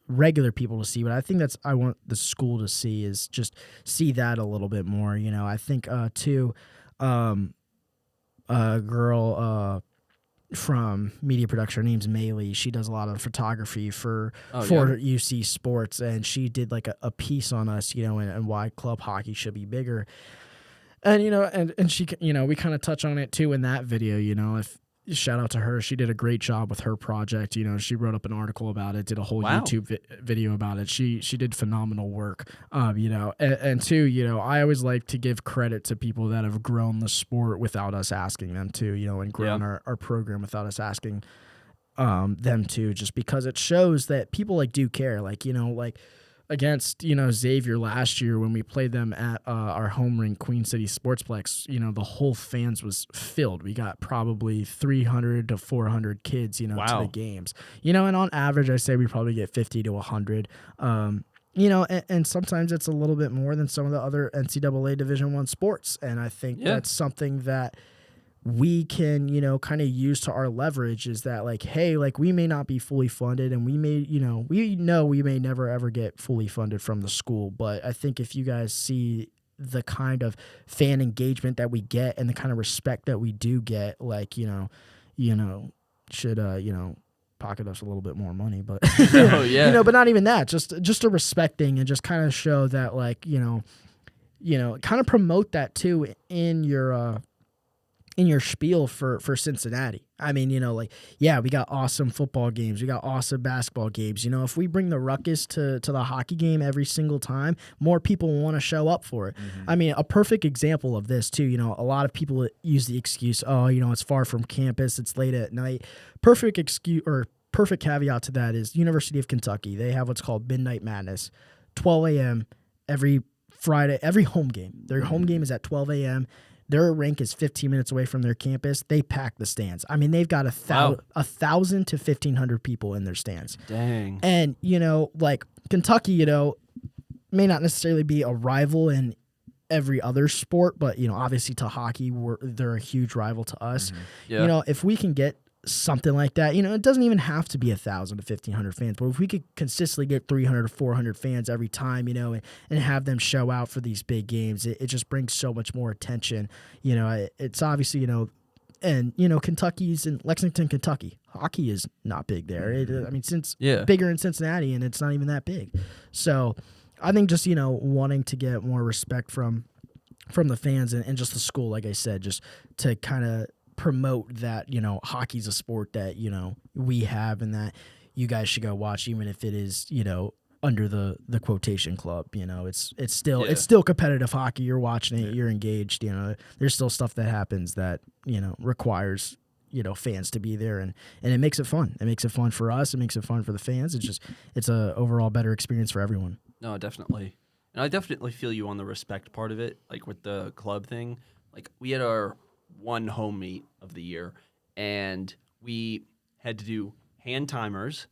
regular people to see, but I think I want the school to see is just see that a little bit more. I think, too, a girl, from media production. Her name's Maylee. She does a lot of photography for UC Sports, and she did like a piece on us, and why club hockey should be bigger. And and she, we kind of touch on it too in that video. If shout out to her, she did a great job with her project. She wrote up an article about it, did a whole YouTube video about it. She did phenomenal work. And two, I always like to give credit to people that have grown the sport without us asking them to, and grown our program without us asking them to, just because it shows that people do care. Against, Xavier last year when we played them at our home rink, Queen City Sportsplex, the whole fans was filled. We got probably 300 to 400 kids, to the games. And on average, I say we probably get 50 to 100. And sometimes it's a little bit more than some of the other NCAA Division I sports. And I think that's something that we can, kind of use to our leverage is that hey, we may not be fully funded and we may, we may never ever get fully funded from the school. But I think if you guys see the kind of fan engagement that we get and the kind of respect that we do get, should, pocket us a little bit more money, but, but not even that, just a respecting and just kind of show that kind of promote that too in your spiel for Cincinnati. I mean, we got awesome football games. We got awesome basketball games. If we bring the ruckus to the hockey game every single time, more people will want to show up for it. Mm-hmm. I mean, a perfect example of this too, a lot of people use the excuse, it's far from campus, it's late at night. Perfect excuse or perfect caveat to that is University of Kentucky. They have what's called Midnight Madness, 12 a.m. every Friday, every home game. Their home game is at 12 a.m. Their rink is 15 minutes away from their campus. They pack the stands. I mean, they've got 1,000 to 1,500 people in their stands. Dang. And, Kentucky, may not necessarily be a rival in every other sport, but obviously to hockey, they're a huge rival to us. Yeah. If we can get something like that, it doesn't even have to be 1,000 to 1,500 fans, but if we could consistently get 300 to 400 fans every time, and have them show out for these big games, it just brings so much more attention. It's obviously, and Kentucky's in Lexington, Kentucky. Hockey is not big there. Since bigger in Cincinnati, and it's not even that big. So I think just wanting to get more respect from the fans and just the school, like I said, just to kind of promote that hockey's a sport that we have, and that you guys should go watch, even if it is under the quotation club. It's still competitive hockey. You're watching it, you're engaged. There's still stuff that happens that requires fans to be there, and it makes it fun. It makes it fun for us. It makes it fun for the fans. It's a overall better experience for everyone. No, definitely. And I definitely feel you on the respect part of it, like with the club thing. Like, we had our one home meet of the year, and we had to do hand timers,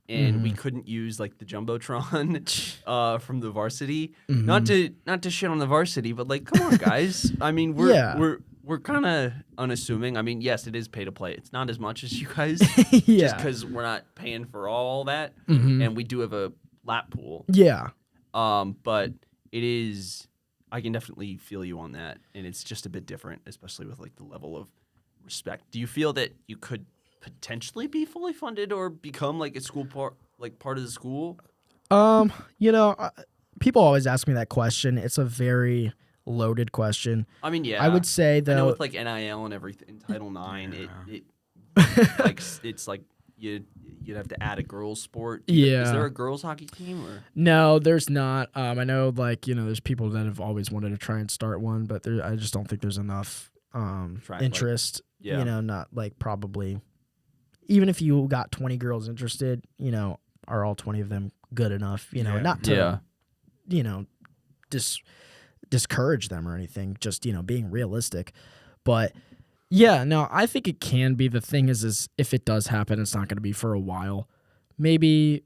and we couldn't use like the Jumbotron from the varsity. Not to shit on the varsity, but like, come on, guys. I mean, we're kind of unassuming. I mean, yes, it is pay to play. It's not as much as you guys, just because we're not paying for all that, and we do have a lap pool. Yeah. But it is. I can definitely feel you on that, and it's just a bit different, especially with like the level of respect. Do you feel that you could potentially be fully funded or become like a school part of the school? People always ask me that question. It's a very loaded question. I mean, yeah, I would say though, I know with like NIL and everything, Title IX, it like it's like you'd have to add a girls' sport. Is there a girls' hockey team? Or? No, there's not. I know, there's people that have always wanted to try and start one, but I just don't think there's enough interest. Not like probably. Even if you got 20 girls interested, are all 20 of them good enough? Not to, discourage them or anything. Just being realistic, but. Yeah, no, I think it can be. The thing is if it does happen, it's not going to be for a while. Maybe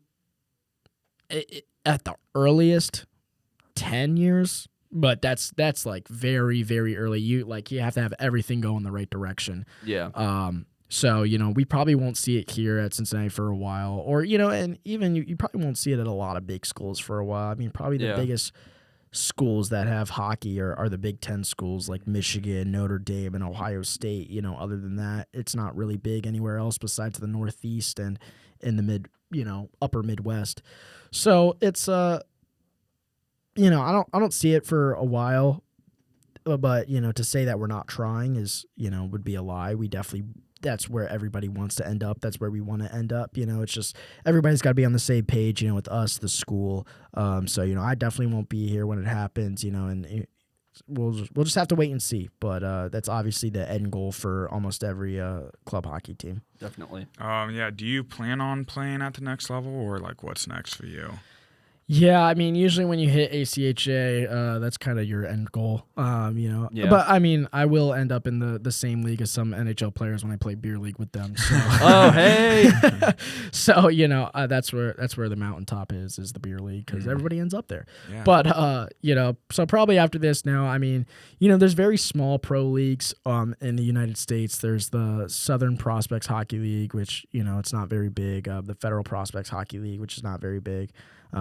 at the earliest 10 years, but that's like very, very early. You have to have everything go in the right direction. Yeah. So, we probably won't see it here at Cincinnati for a while, or, and even you probably won't see it at a lot of big schools for a while. I mean, probably the biggest schools that have hockey are the Big Ten schools like Michigan, Notre Dame, and Ohio State. Other than that, it's not really big anywhere else besides the Northeast and in the upper Midwest. So it's I don't see it for a while, but to say that we're not trying is would be a lie. We definitely. That's where everybody wants to end up. That's where we want to end up. It's just everybody's got to be on the same page, with us, the school. So, I definitely won't be here when it happens, and we'll just have to wait and see. But that's obviously the end goal for almost every club hockey team. Definitely. Do you plan on playing at the next level, or like what's next for you? Yeah, I mean, usually when you hit ACHA, that's kind of your end goal, Yeah. But, I mean, I will end up in the same league as some NHL players when I play beer league with them. So. Oh, hey! So, that's where the mountaintop is the beer league, because everybody ends up there. Yeah. But, so probably after this now, I mean, there's very small pro leagues in the United States. There's the Southern Prospects Hockey League, which, it's not very big. The Federal Prospects Hockey League, which is not very big.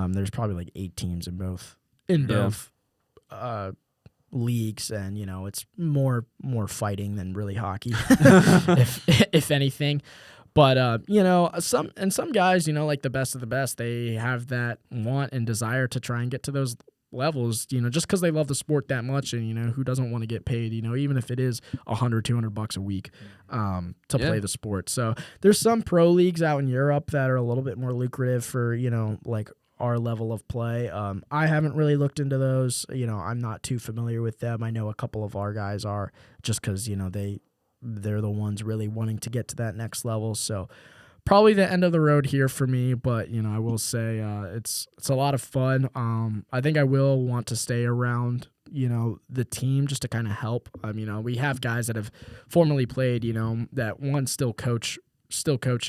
There's probably like 8 teams in both leagues, and it's more fighting than really hockey, if anything. But some guys, like the best of the best, they have that want and desire to try and get to those levels, just because they love the sport that much, and who doesn't want to get paid, even if it is $100-$200 a week to play the sport. So there's some pro leagues out in Europe that are a little bit more lucrative for like our level of play. I haven't really looked into those. I'm not too familiar with them. I know a couple of our guys are, just because they're the ones really wanting to get to that next level. So probably the end of the road here for me, but I will say it's a lot of fun. I think I will want to stay around the team just to kind of help. We have guys that have formerly played, that one still coach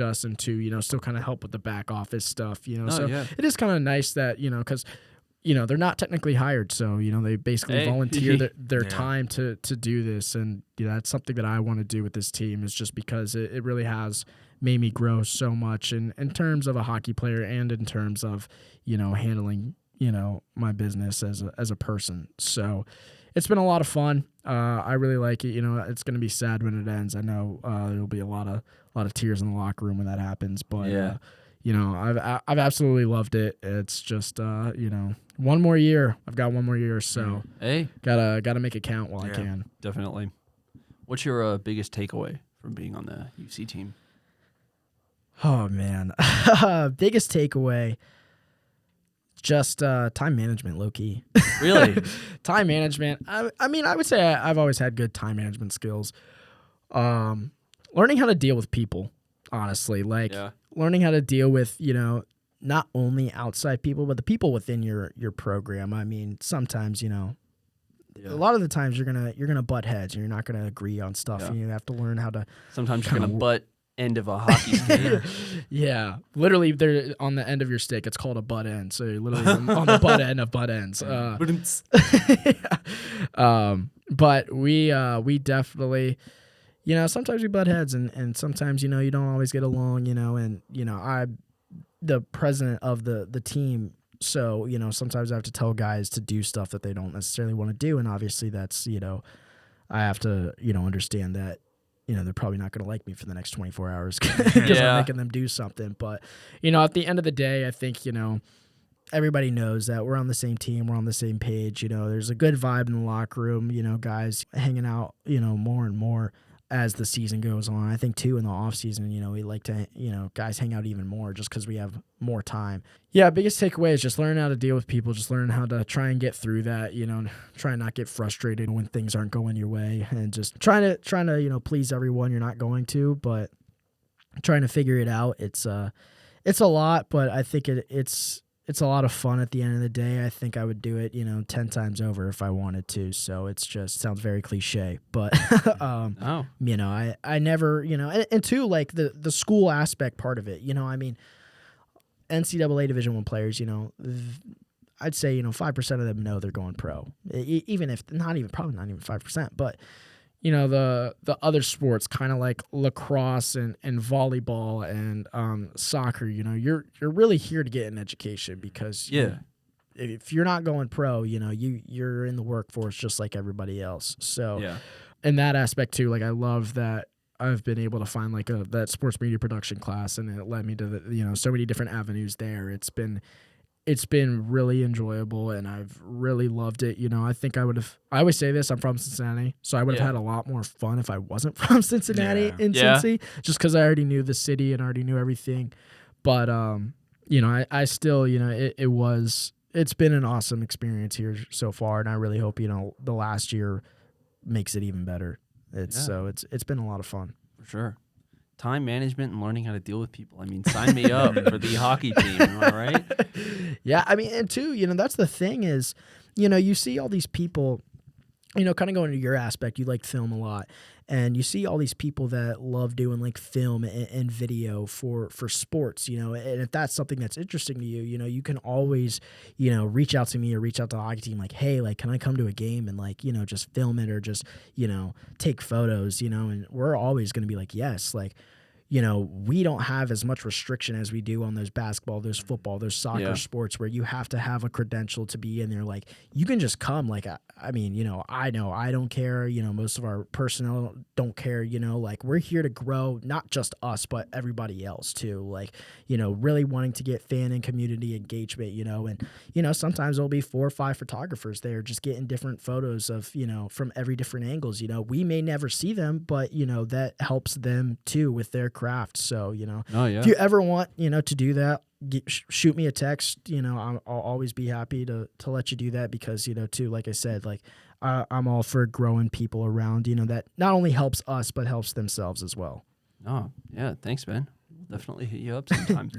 us, and two, still kind of help with the back office stuff, so it is kind of nice that, because they're not technically hired, so they basically volunteer their time to do this, and that's something that I want to do with this team, is just because it really has made me grow so much in terms of a hockey player and in terms of handling my business as a person. So it's been a lot of fun. I really like it. It's going to be sad when it ends. I know there'll be a lot of tears in the locker room when that happens, but I've absolutely loved it. It's just one more year. I've got one more year, so gotta make it count while I can. Definitely. What's your biggest takeaway from being on the UC team? Oh man, biggest takeaway. Just time management, low key. Really? Time management. I mean, I would say I've always had good time management skills. Learning how to deal with people, honestly, learning how to deal with not only outside people, but the people within your program. I mean, sometimes, a lot of the times you're gonna butt heads and you're not gonna agree on stuff, and you have to learn how to. Sometimes you're gonna butt end of a hockey stick. Yeah, literally, they're on the end of your stick. It's called a butt end. So you're literally on the butt end of butt ends. But we definitely. Sometimes we butt heads, and sometimes, you don't always get along, and, I'm the president of the team. So, sometimes I have to tell guys to do stuff that they don't necessarily want to do. And obviously that's, I have to, understand that, they're probably not going to like me for the next 24 hours because I'm making them do something. But, at the end of the day, I think, everybody knows that we're on the same team. We're on the same page. There's a good vibe in the locker room, guys hanging out, more and more as the season goes on. I think too in the off season, we like to, guys hang out even more just because we have more time. Yeah, biggest takeaway is just learning how to deal with people, just learning how to try and get through that, try and not get frustrated when things aren't going your way, and just trying to please everyone. You're not going to, but trying to figure it out. It's a lot, but I think it's a lot of fun at the end of the day. I think I would do it, 10 times over if I wanted to. So it's just sounds very cliche, but, I never, and two, like the school aspect part of it, I mean, NCAA Division I players, I'd say, 5% of them know they're going pro, even if probably not even 5%, but the other sports, kind of like lacrosse and volleyball and soccer, you're really here to get an education, because if you're not going pro, you're in the workforce just like everybody else. So in that aspect too, like I love that I've been able to find like that sports media production class, and it led me to so many different avenues there. It's been really enjoyable, and I've really loved it. I think I always say this, I'm from Cincinnati, so I would have had a lot more fun if I wasn't from Cincinnati in Cincy, just because I already knew the city and already knew everything. But, I still, it's been an awesome experience here so far, and I really hope, the last year makes it even better. It's been a lot of fun. For sure. Time management and learning how to deal with people. I mean, sign me up for the hockey team, am I right? Yeah, I mean, and too, that's the thing is, you see all these people, kind of going to your aspect, you like film a lot, and you see all these people that love doing like film and video for sports, and if that's something that's interesting to you, you can always, reach out to me or reach out to the hockey team, like, hey, like, can I come to a game and like, just film it or just, take photos, and we're always going to be like, yes, like, we don't have as much restriction as we do on those basketball, those football, those soccer sports where you have to have a credential to be in there. Like, you can just come. Like, I mean, I know I don't care. Most of our personnel don't care. Like, we're here to grow, not just us, but everybody else too. Like, really wanting to get fan and community engagement, and, sometimes there'll be 4 or 5 photographers there just getting different photos of, from every different angles. We may never see them, but, that helps them too with their craft. So, if you ever want, to do that, shoot me a text. I'll always be happy to let you do that, because, too, like I said, like I'm all for growing people around, that not only helps us, but helps themselves as well. Oh, yeah. Thanks, man. We'll definitely hit you up sometime.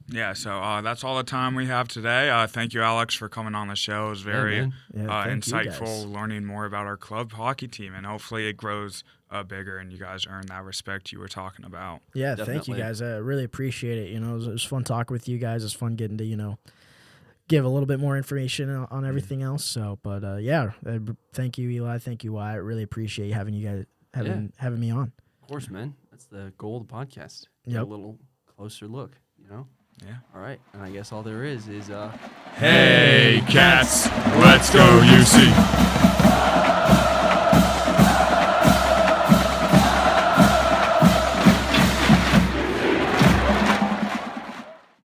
Yeah, so that's all the time we have today. Thank you, Alex, for coming on the show. It was very insightful, learning more about our club hockey team, and hopefully it grows bigger and you guys earn that respect you were talking about. Yeah, definitely. Thank you, guys. I really appreciate it. It was fun talking with you guys. It's fun getting to, give a little bit more information on everything else. So, but thank you, Eli. Thank you, Wyatt. Really appreciate having you guys having me on. Of course, man. That's the goal of the podcast. Yep. A little closer look, Yeah. All right. And I guess all there is Hey, cats, let's go UC.